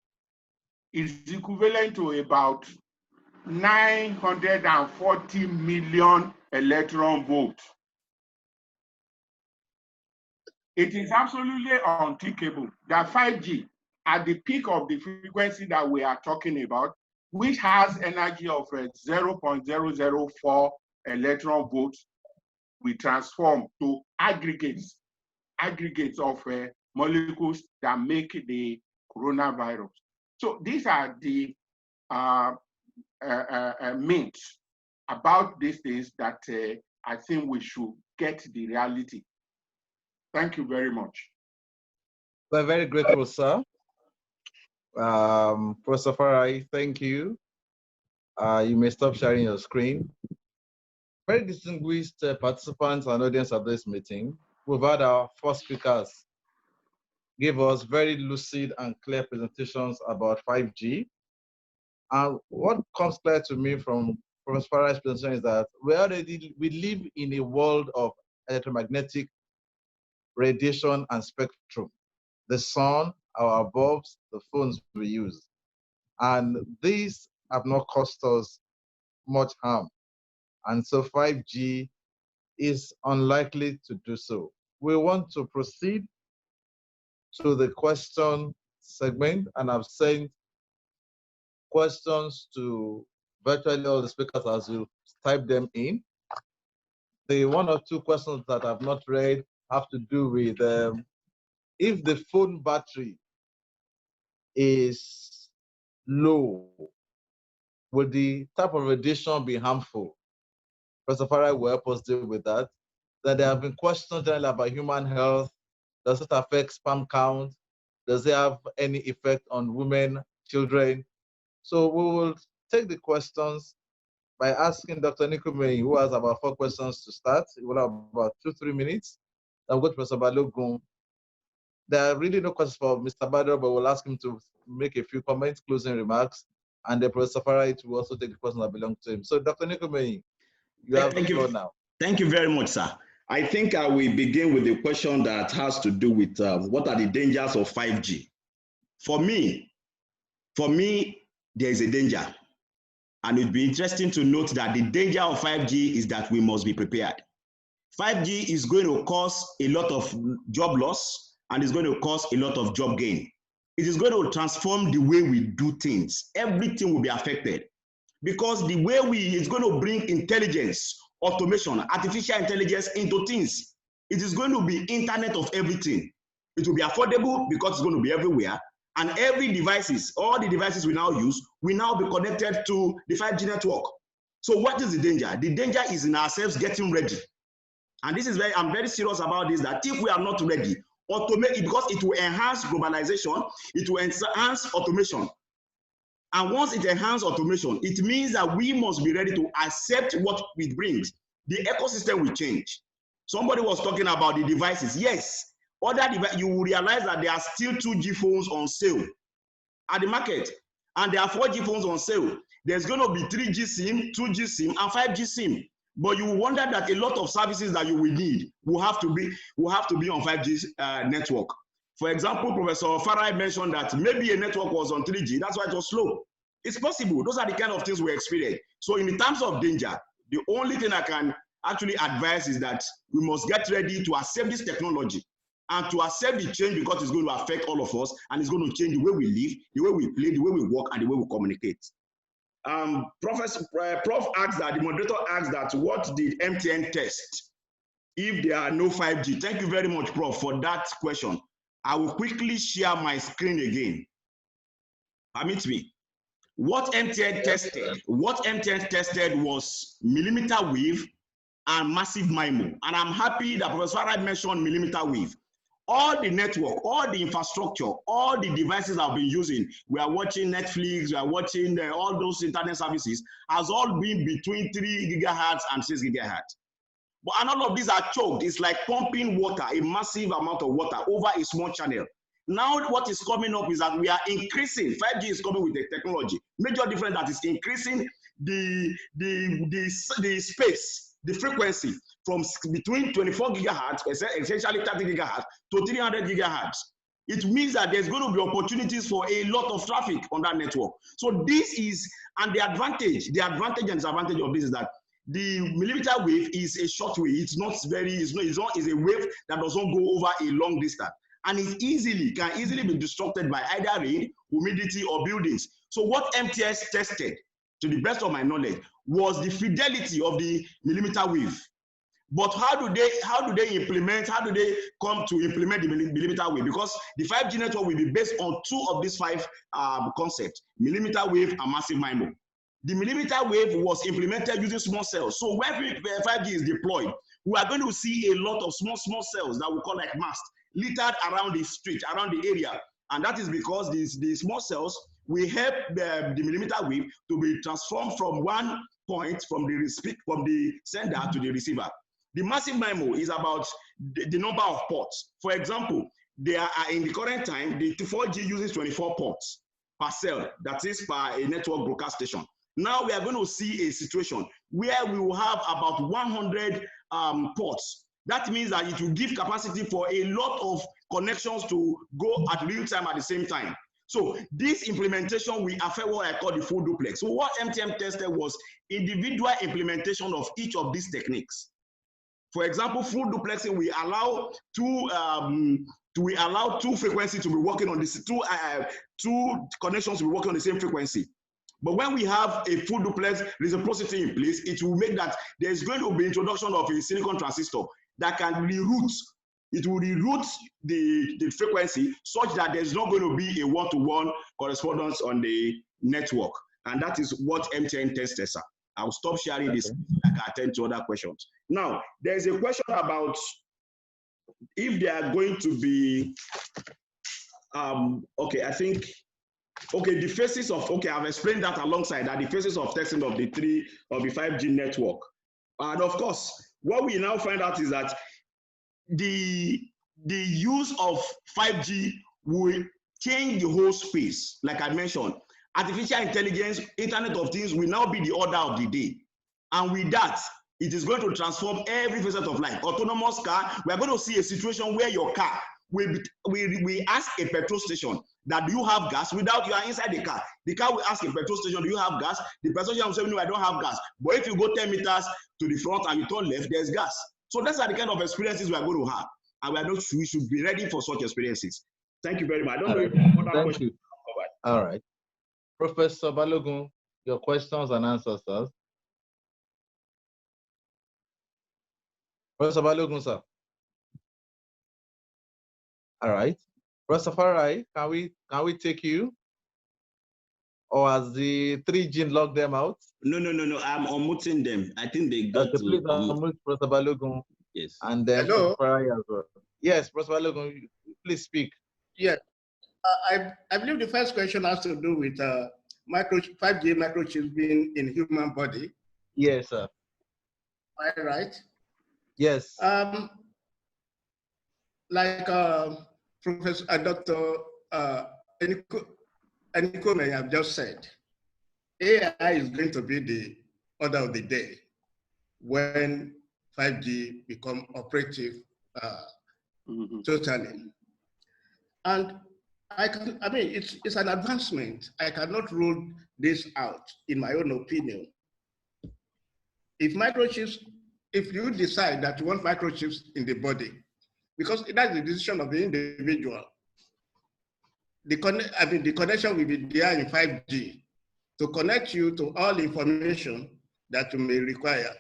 is equivalent to about 940 million electron volts. It is absolutely unthinkable that 5G, at the peak of the frequency that we are talking about, which has energy of 0.004 electron volts, we transform to aggregates of molecules that make the coronavirus. So these are the myths about these things that I think we should get the reality. Thank you very much. We're very grateful, sir. Professor Farai, thank you. You may stop sharing your screen. Very distinguished participants and audience at this meeting. We've had our first speakers give us very lucid and clear presentations about 5G. And what comes clear to me from Professor Farai's presentation is that we live in a world of electromagnetic radiation and spectrum. The sun, our bulbs, the phones we use. And these have not caused us much harm. And so 5G is unlikely to do so. We want to proceed to the question segment, and I've sent questions to virtually all the speakers as you type them in. The one or two questions that I've not read have to do with if the phone battery is low, will the type of radiation be harmful? Professor Farai will help us deal with that. Then there have been questions generally about human health. Does it affect sperm count? Does it have any effect on women, children? So we will take the questions by asking Dr. Enikuomehin, who has about 4 questions to start. He will have about 2-3 minutes. Then we'll go to Professor Balogun. There are really no questions for Mr. Badaru, but we'll ask him to make a few comments, closing remarks, and the Professor Farai will also take the questions that belong to him. So Dr. Enikuomehin, you have the floor now. Thank you very much, sir. I think I will begin with the question that has to do with what are the dangers of 5G. For me, there is a danger. And it'd be interesting to note that the danger of 5G is that we must be prepared. 5G is going to cause a lot of job loss and is going to cause a lot of job gain. It is going to transform the way we do things. Everything will be affected because the way it's going to bring intelligence, automation, artificial intelligence into things. It is going to be internet of everything. It will be affordable because it's going to be everywhere. And all the devices we now use, will now be connected to the 5G network. So what is the danger? The danger is in ourselves getting ready. And this is I'm very serious about this, that if we are not ready, because it will enhance globalization, it will enhance automation. And once it enhances automation, it means that we must be ready to accept what it brings. The ecosystem will change. Somebody was talking about the devices. Yes, you will realize that there are still 2G phones on sale at the market, and there are 4G phones on sale. There's going to be 3G SIM, 2G SIM, and 5G SIM. But you will wonder that a lot of services that you will need will have to be on 5G network. For example, Professor Farai mentioned that maybe a network was on 3G, that's why it was slow. It's possible. Those are the kind of things we experience. So in the terms of danger, the only thing I can actually advise is that we must get ready to accept this technology and to accept the change, because it's going to affect all of us and it's going to change the way we live, the way we play, the way we work, and the way we communicate. Prof asked that, the moderator asked that, what did MTN test if there are no 5G? Thank you very much, Prof, for that question. I will quickly share my screen again. Permit me. What MTN tested was millimeter wave and massive MIMO. And I'm happy that Professor Farai mentioned millimeter wave. All the network, all the infrastructure, all the devices I've been using, we are watching Netflix, we are watching all those internet services, has all been between 3 gigahertz and 6 gigahertz. But and all of these are choked. It's like pumping water, a massive amount of water over a small channel. Now what is coming up is that we are increasing, 5G is coming with the technology. Major difference that is increasing the space, the frequency from between 24 gigahertz, essentially 30 gigahertz, to 300 gigahertz. It means that there's going to be opportunities for a lot of traffic on that network. So this is, and the advantage and disadvantage of this is that the millimeter wave is a short wave. It's not very, it's a wave that doesn't go over a long distance. And it can easily be disrupted by either rain, humidity, or buildings. So what MTS tested, to the best of my knowledge, was the fidelity of the millimeter wave. But how do they come to implement the millimeter wave? Because the 5G network will be based on 2 of these 5 concepts, millimeter wave and massive MIMO. The millimeter wave was implemented using small cells. So when 5G is deployed, we are going to see a lot of small cells that we call like masts, littered around the street, around the area. And that is because the small cells will help the millimeter wave to be transformed from one point, from the sender to the receiver. The massive MIMO is about the number of ports. For example, there are, in the current time, the 4G uses 24 ports per cell, that is per a network broadcast station. Now we are going to see a situation where we will have about 100 ports. That means that it will give capacity for a lot of connections to go at real time at the same time. So this implementation will affect what I call the full duplex. So what MTN tested was individual implementation of each of these techniques. For example, full duplexing will allow two frequencies to be working on this, two connections to be working on the same frequency. But when we have a full duplex reciprocity in place, it will make that there's going to be introduction of a silicon transistor that can reroute. It will reroute the frequency such that there's not going to be a one-to-one correspondence on the network. And that is what MTN tested, sir. I'll stop sharing this. I can attend to other questions. Now, there's a question about if they are going to be, the phases of, I've explained that alongside that, the phases of testing of the 5G network. And of course, what we now find out is that the use of 5G will change the whole space. Like I mentioned, artificial intelligence, Internet of Things will now be the order of the day. And with that, it is going to transform every facet of life. Autonomous car, we are going to see a situation where your car we ask a petrol station that do you have gas without you are inside the car. The car will ask a petrol station, do you have gas? The petrol station will say, no, I don't have gas. But if you go 10 meters to the front and you turn left, there's gas. So those are the kind of experiences we are going to have. And we should be ready for such experiences. Thank you very much. I don't know if you have other questions. All right. Professor Balogun, your questions and answers, sir. Professor Balogun, sir. All right. Professor Farai, can we take you? Or has the 3G locked them out? No. I'm unmuting them. I think they got to please unmute Professor Balogun. Yes. And then Hello? Farai as well. Yes, Professor Balogun, please speak. Yeah. I believe the first question has to do with 5G microchips being in human body. Yes, sir. Am I right? Yes. Like Professor Dr. Enikuomehin have just said, AI is going to be the order of the day when 5G become operative totally. And it's an advancement. I cannot rule this out, in my own opinion. If microchips if you decide that you want microchips in the body, because that's the decision of the individual, the connection will be there in 5G to connect you to all information that you may require.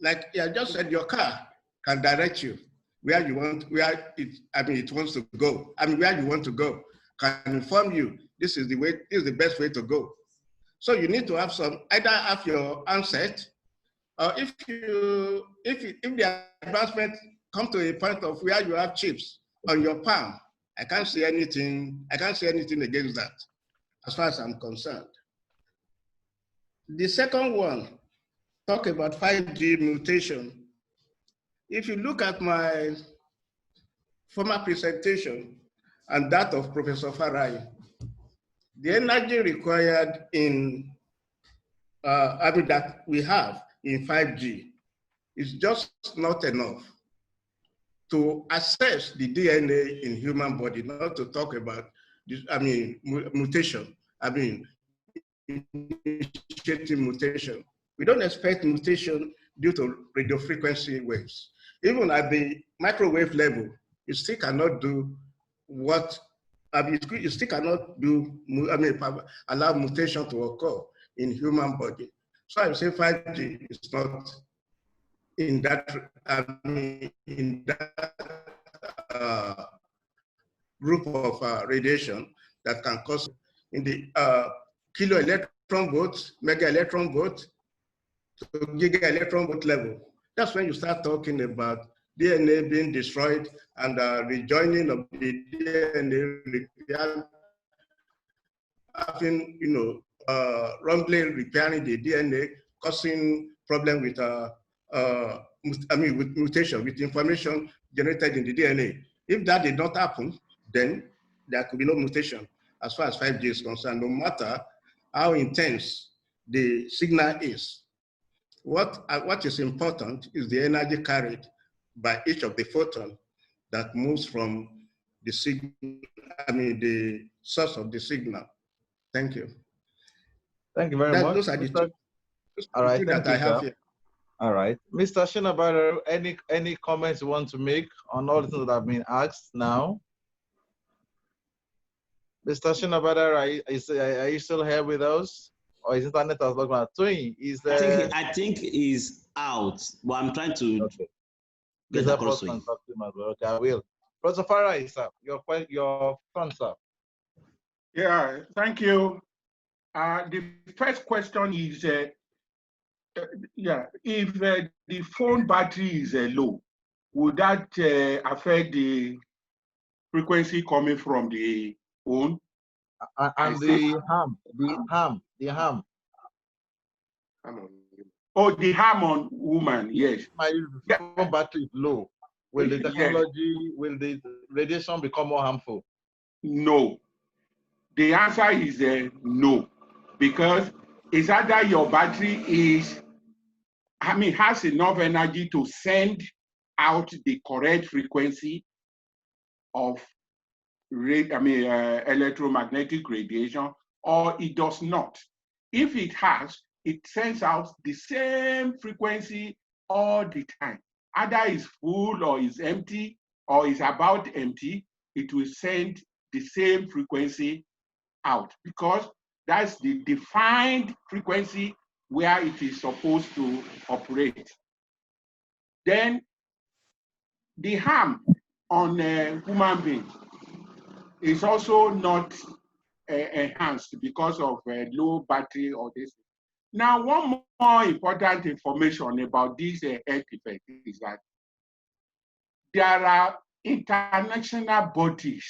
Like I just said, your car can direct you where you want, it wants to go. Where you want to go, can inform you this is the way, this is the best way to go. So you need to have either have your handset, or if the advancement come to a point of where you have chips on your palm, I can't say anything against that, as far as I'm concerned. The second one, talk about 5G mutation. If you look at my former presentation and that of Professor Farai, the energy required in that we have in 5G is just not enough to assess the DNA in human body, not to talk about this, mutation, initiating mutation. We don't expect mutation due to radio frequency waves. Even at the microwave level, you still cannot do what, you still cannot do, allow mutation to occur in human body. So I would say 5G is not in that, group of radiation that can cause in the kilo electron volts, mega electron volts, to giga electron volt level. That's when you start talking about DNA being destroyed and rejoining of the DNA repair, having, wrongly repairing the DNA, causing problem with with mutation, with information generated in the DNA. If that did not happen, then there could be no mutation as far as 5G is concerned, no matter how intense the signal is. What is important is the energy carried by each of the photon that moves from the signal, the source of the signal. Thank you. Thank you very much. Those are the two, all right, that I have here. All right. Mr. Shina, Badaru, any comments you want to make on all the things that have been asked now? Mr. Shina, Badaru, are you still here with us? Or is internet has logged out? I think he's out, but I'm trying to get across to him. Okay, I will. Professor Farai, sir, your turn, sir. Yeah, thank you. The first question is, if the phone battery is low, would that affect the frequency coming from the phone? And the ham. Oh, the harm on woman, yes. My phone battery is low. Will the technology, will the radiation become more harmful? No. The answer is no, because it's either your battery has enough energy to send out the correct frequency of electromagnetic radiation, or it does not. If it has, it sends out the same frequency all the time. Either it's full or it's empty or it's about empty, it will send the same frequency out, because that's the defined frequency where it is supposed to operate. Then the harm on a human being is also not enhanced because of low battery or this. Now, one more important information about this health effect is that there are international bodies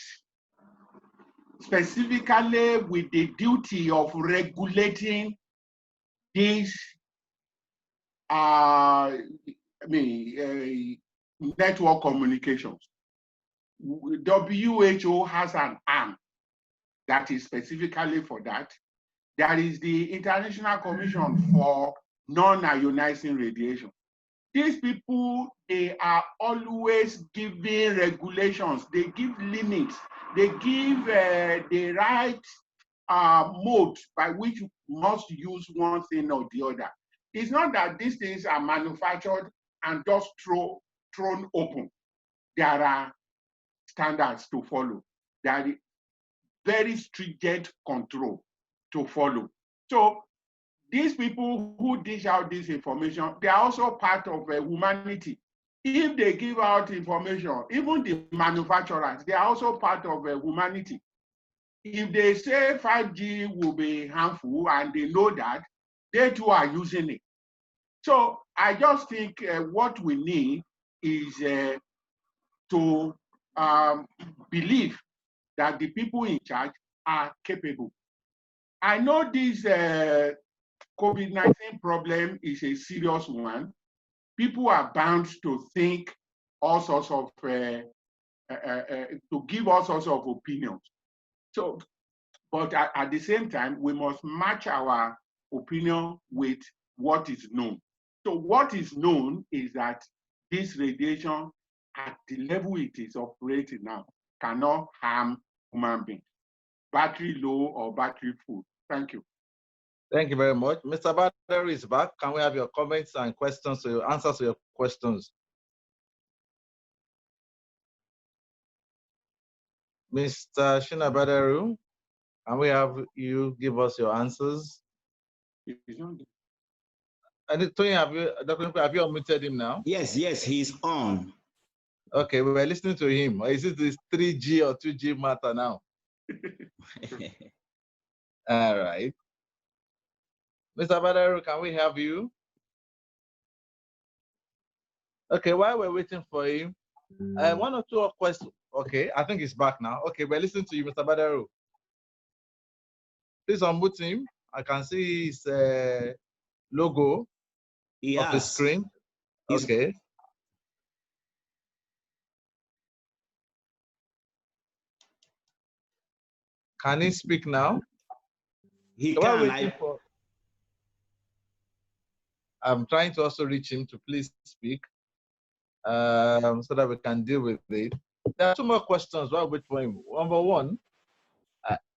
specifically with the duty of regulating these network communications. WHO has an arm that is specifically for that. There is the International Commission for Non-Ionizing Radiation. These people, they are always giving regulations. They give limits. They give the right mode by which you must use one thing or the other. it's not that these things are manufactured and just thrown open. There are standards to follow. There are very stringent control to follow. So these people who dish out this information, they are also part of humanity. If they give out information, even the manufacturers, they are also part of humanity. If they say 5G will be harmful and they know that, they too are using it. So I just think what we need is to believe that the people in charge are capable. I know this COVID-19 problem is a serious one. People are bound to think all sorts of, to give all sorts of opinions. So, but at the same time, we must match our opinion with what is known. So what is known is that this radiation at the level it is operating now cannot harm human beings, battery low or battery full. Thank you. Thank you very much. Mr. Badaru is back. Can we have your comments and questions, so your answers to your questions? Mr. Shina Badaru, can we have you give us your answers? And Tony, have you unmuted him now? Yes, he's on. Okay, we're listening to him. Is it this 3G or 2G matter now? All right. Mr. Badaru, can we have you? Okay, while we're waiting for him, one or two questions. Okay, I think he's back now. Okay, we're listening to you, Mr. Badaru. Please unmute him. I can see his logo of the screen. Okay. Can he speak now? He can. I'm trying to also reach him to please speak so that we can deal with it. There are two more questions while we wait for him. Number one,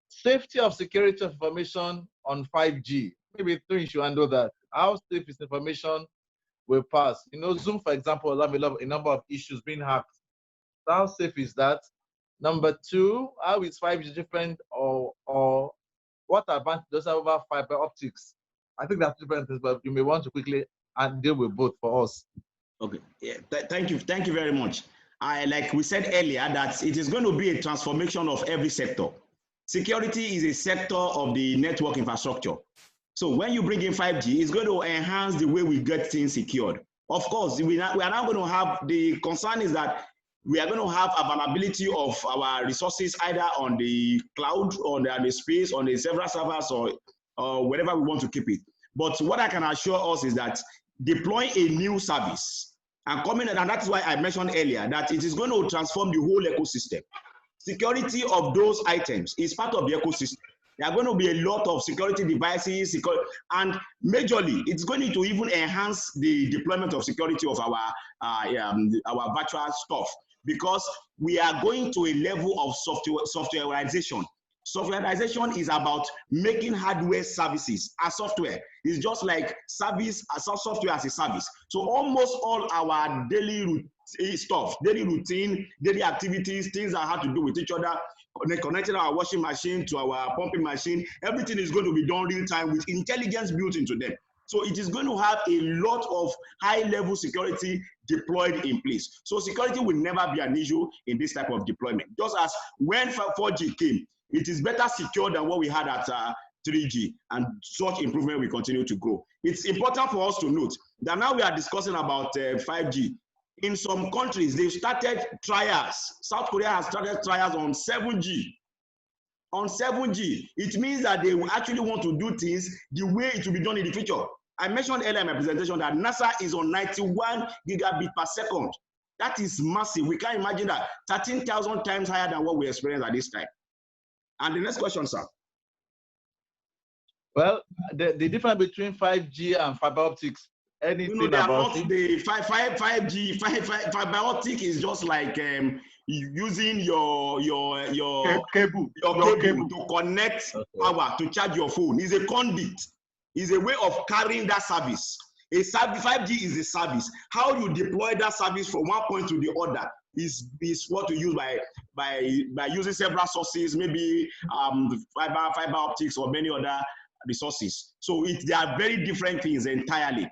safety of security of information on 5G. Maybe you should handle that. How safe is information will pass? You know, Zoom, for example, will have a number of issues being hacked. So how safe is that? Number two, how is 5G different or what advantage does it have over fiber optics? I think that's different things, but you may want to quickly deal with both for us. Okay, yeah, thank you very much. Like we said earlier, that it is going to be a transformation of every sector. Security is a sector of the network infrastructure. So when you bring in 5G, it's going to enhance the way we get things secured. Of course, we are now going to have, the concern is that we are going to have availability of our resources either on the cloud, on the space, on the several servers, or wherever we want to keep it. But what I can assure us is that deploying a new service and coming, and that's why I mentioned earlier that it is going to transform the whole ecosystem. Security of those items is part of the ecosystem. There are going to be a lot of security devices, and majorly, it's going to even enhance the deployment of security of our virtual stuff, because we are going to a level of softwareization. Softwareization is about making hardware services as software. It's just like service as software as a service. So almost all our daily stuff, daily routine, daily activities, things that have to do with each other, connecting our washing machine to our pumping machine, everything is going to be done real time with intelligence built into them. So it is going to have a lot of high-level security deployed in place. So security will never be an issue in this type of deployment. Just as when 4G came, it is better secure than what we had at 3G, and such improvement will continue to grow. It's important for us to note that now we are discussing about 5G. In some countries, they've started trials. South Korea has started trials on 7G. On 7G, it means that they will actually want to do things the way it will be done in the future. I mentioned earlier in my presentation that NASA is on 91 gigabit per second. That is massive. We can't imagine that. 13,000 times higher than what we experience at this time. And the next question, sir. Well, the difference between 5G and fiber optics, anything about it? The 5G, fiber optic is just like using your cable to connect power to charge your phone. It's a conduit. It's a way of carrying that service. A service, 5G is a service. How you deploy that service from one point to the other is what we use by using several sources, maybe fiber optics or many other resources. So they are very different things entirely.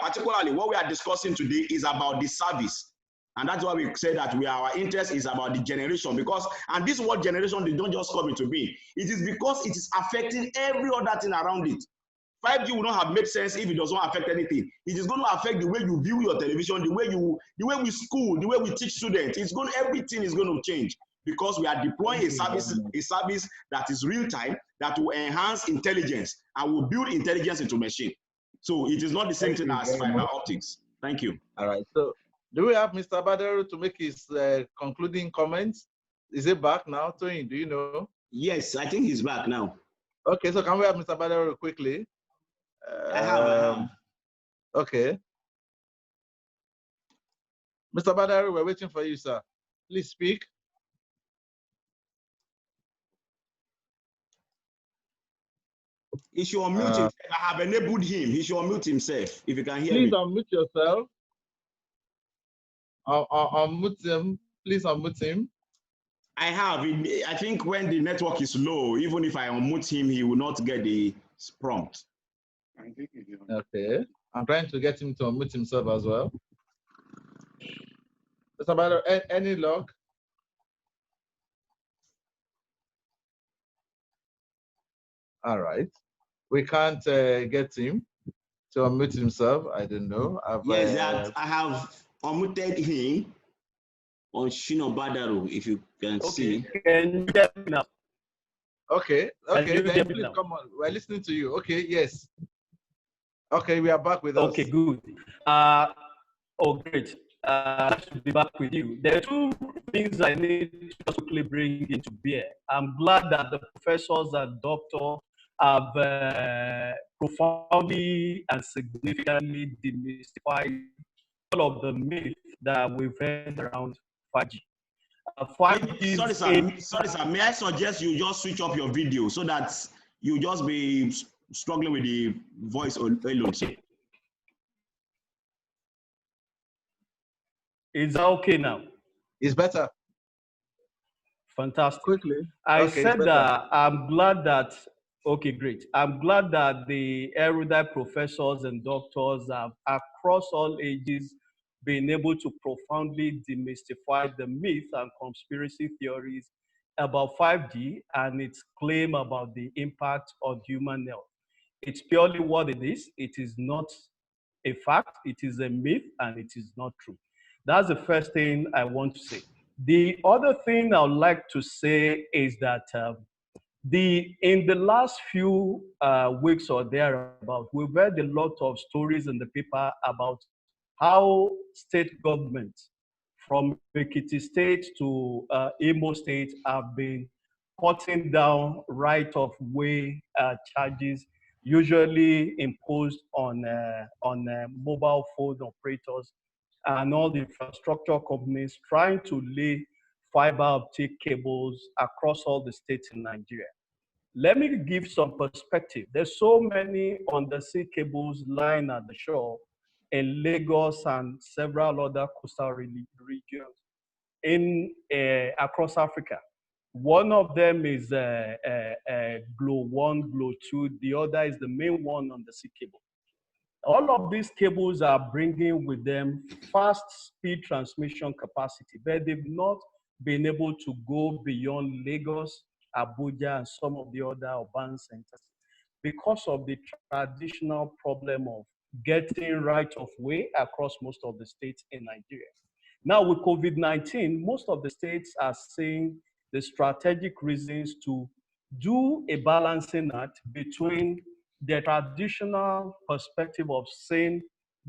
Particularly what we are discussing today is about the service. And that's why we say that our interest is about the generation, because, and this word generation, they don't just come into being. It is because it is affecting every other thing around it. 5G would not have made sense if it does not affect anything. It is going to affect the way you view your television, the way we school, the way we teach students. Everything is going to change because we are deploying a service that is real time, that will enhance intelligence and will build intelligence into machine. So it is not the same thing as fiber optics. Thank you. All right. So do we have Mr. Badaru to make his concluding comments? Is he back now? Tony, do you know? Yes, I think he's back now. Okay, so can we have Mr. Badaru quickly? I have. Okay. Mr. Badaru, we're waiting for you, sir. Please speak. He should unmute himself. I have enabled him. He should unmute himself, if you can hear me. Please unmute yourself. Unmute him. Please unmute him. I have. I think when the network is low, even if I unmute him, he will not get the prompt. Okay. I'm trying to get him to unmute himself as well. Mr. Badaru, any luck? All right. We can't get him to unmute himself. I don't know. Yes, I have unmuted him on Shina Badaru, if you can see. Can you get me now? Okay, then please come on. We're listening to you. Okay, yes. Okay, we are back with us. Okay, good. Great. To be back with you. There are two things I need to quickly bring into bear. I'm glad that the professors and doctors have profoundly and significantly demystified all of the myths that we've heard around 5G. Sorry, sir. May I suggest you just switch up your video so that you just be struggling with the voice alone? Is that okay now? It's better. Fantastic. Quickly. I said that I'm glad that, okay, great. I'm glad that the erudite professors and doctors have, across all ages, been able to profoundly demystify the myths and conspiracy theories about 5G and its claim about the impact on human health. It's purely what it is. It is not a fact. It is a myth, and it is not true. That's the first thing I want to say. The other thing I would like to say is that in the last few weeks or thereabout, we've read a lot of stories in the paper about how state governments from Ekiti State to Imo State have been cutting down right-of-way charges usually imposed on mobile phone operators and all the infrastructure companies trying to lay fiber optic cables across all the states in Nigeria. Let me give some perspective. There's so many undersea cables lying at the shore in Lagos and several other coastal regions across Africa. One of them is Glo 1, Glo 2. The other is the main one on the sea cable. All of these cables are bringing with them fast speed transmission capacity, but they've not been able to go beyond Lagos, Abuja, and some of the other urban centers because of the traditional problem of getting right of way across most of the states in Nigeria. Now with COVID-19, most of the states are seeing the strategic reasons to do a balancing act between the traditional perspective of seeing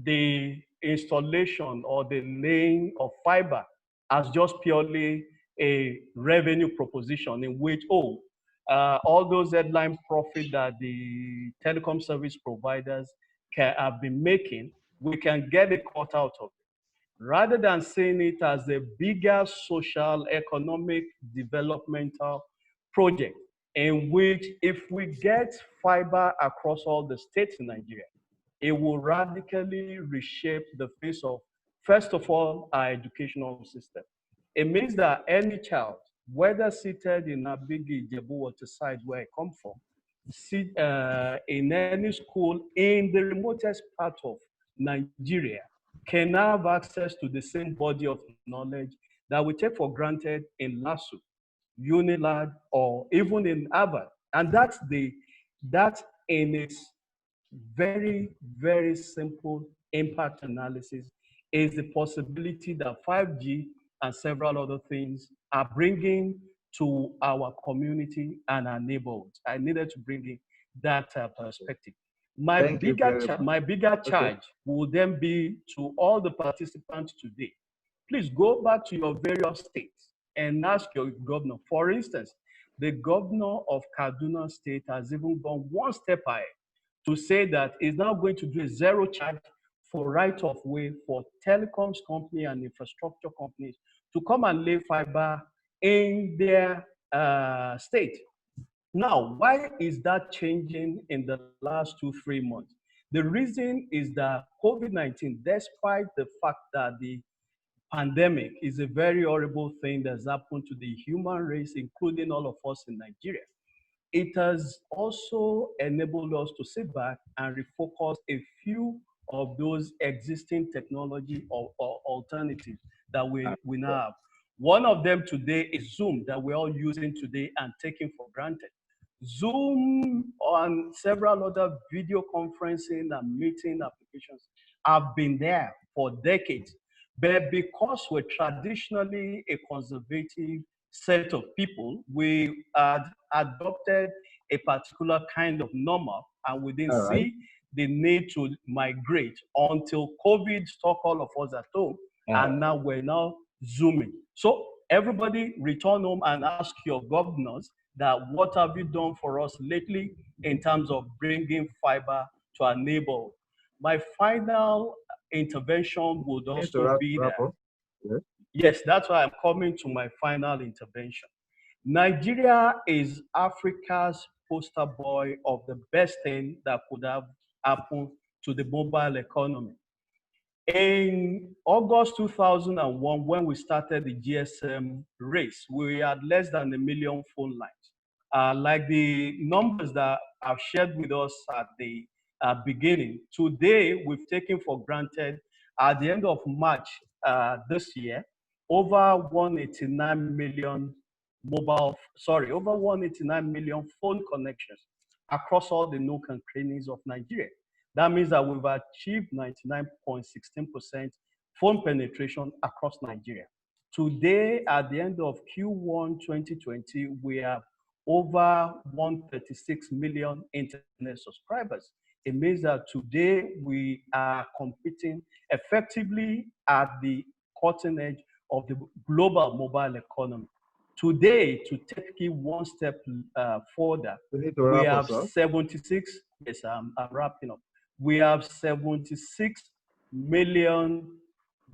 the installation or the laying of fiber as just purely a revenue proposition in which, all those headline profit that the telecom service providers have been making, we can get a cut out of it. Rather than seeing it as a bigger social, economic, developmental project in which if we get fiber across all the states in Nigeria, it will radically reshape the face of, first of all, our educational system. It means that any child, whether seated in Abigi, Jebu, Waterside, where I come from, in any school in the remotest part of Nigeria, can have access to the same body of knowledge that we take for granted in LASU, Unilag, or even in Harvard. And that in its very, very simple impact analysis is the possibility that 5G and several other things are bringing to our community and our neighborhoods. I needed to bring in that perspective. My Thank you very bigger charge will then be to all the participants today. Please go back to your various states and ask your governor. For instance, the governor of Kaduna State has even gone one step ahead to say that it's now going to do a zero charge for right of way for telecoms company and infrastructure companies to come and lay fiber in their state. Now, why is that changing in the last 2-3 months? The reason is that COVID-19, despite the fact that the pandemic is a very horrible thing that's happened to the human race, including all of us in Nigeria, it has also enabled us to sit back and refocus a few of those existing technology or alternatives that we now have. One of them today is Zoom that we're all using today and taking for granted. Zoom and several other video conferencing and meeting applications have been there for decades. But because we're traditionally a conservative set of people, we had adopted a particular kind of normal and we didn't see the need to migrate until COVID stuck all of us at home. And now we're Zooming. So everybody return home and ask your governors that what have you done for us lately in terms of bringing fiber to our neighborhood. My final intervention would also be that, yes, that's why I'm coming to my final intervention. Nigeria is Africa's poster boy of the best thing that could have happened to the mobile economy. In August 2001, when we started the GSM race, we had less than 1 million phone lines. Like the numbers that I've shared with us at the beginning, today we've taken for granted at the end of March this year, over 189 million over 189 million phone connections across all the nook and crannies of Nigeria. That means that we've achieved 99.16% phone penetration across Nigeria. Today, at the end of Q1 2020, we have over 136 million internet subscribers. It means that today we are competing effectively at the cutting edge of the global mobile economy. Today, to take it one step further, we have 76, yes, I'm wrapping up. We have 76 million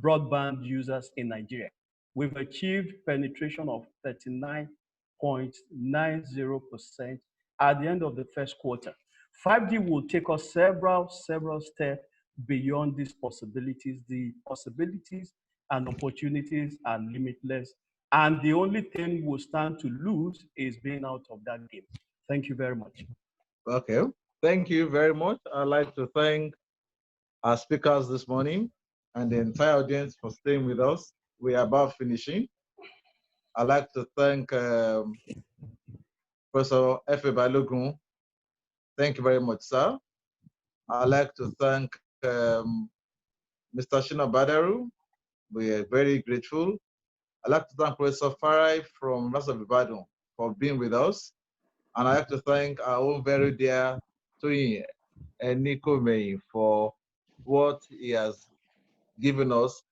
broadband users in Nigeria. We've achieved penetration of 39.90% at the end of the first quarter. 5G will take us several steps beyond these possibilities. The possibilities and opportunities are limitless. And the only thing we'll stand to lose is being out of that game. Thank you very much. Okay, thank you very much. I'd like to thank our speakers this morning and the entire audience for staying with us. We are about finishing. I'd like to thank Professor F. Balogun. Thank you very much, sir. I'd like to thank Mr. Shina Badaru. We are very grateful. I'd like to thank Professor Farai from University of Ibadan for being with us. And I'd like to thank our own very dear Enikuomehin for what he has given us.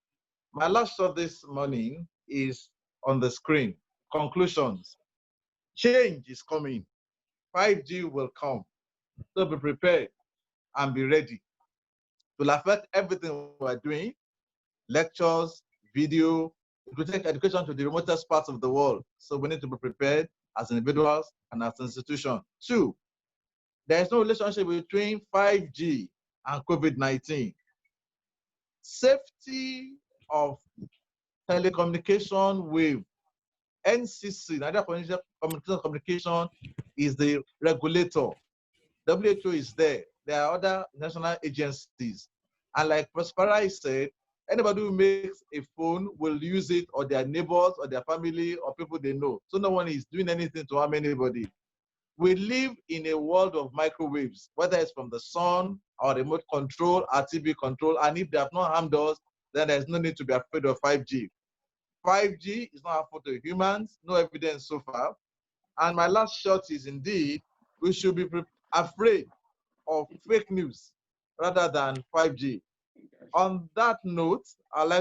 My last shot this morning is on the screen. Conclusions. Change is coming. 5G will come. So be prepared and be ready. It will affect everything we're doing. Lectures, video. It will take education to the remotest parts of the world. So we need to be prepared as individuals and as an institution. 2, there is no relationship between 5G and COVID-19. Safety of telecommunication wave. NCC, Nigeria Communication, is the regulator. WHO is there. There are other national agencies. And like Prof. Farai said, anybody who makes a phone will use it, or their neighbors or their family or people they know. So no one is doing anything to harm anybody. We live in a world of microwaves, whether it's from the sun or remote control or TV control. And if they have not harmed us, then there's no need to be afraid of 5G. 5G is not harmful to humans, no evidence so far. And my last shot is indeed, we should be afraid of fake news rather than 5G. On that note, I'd like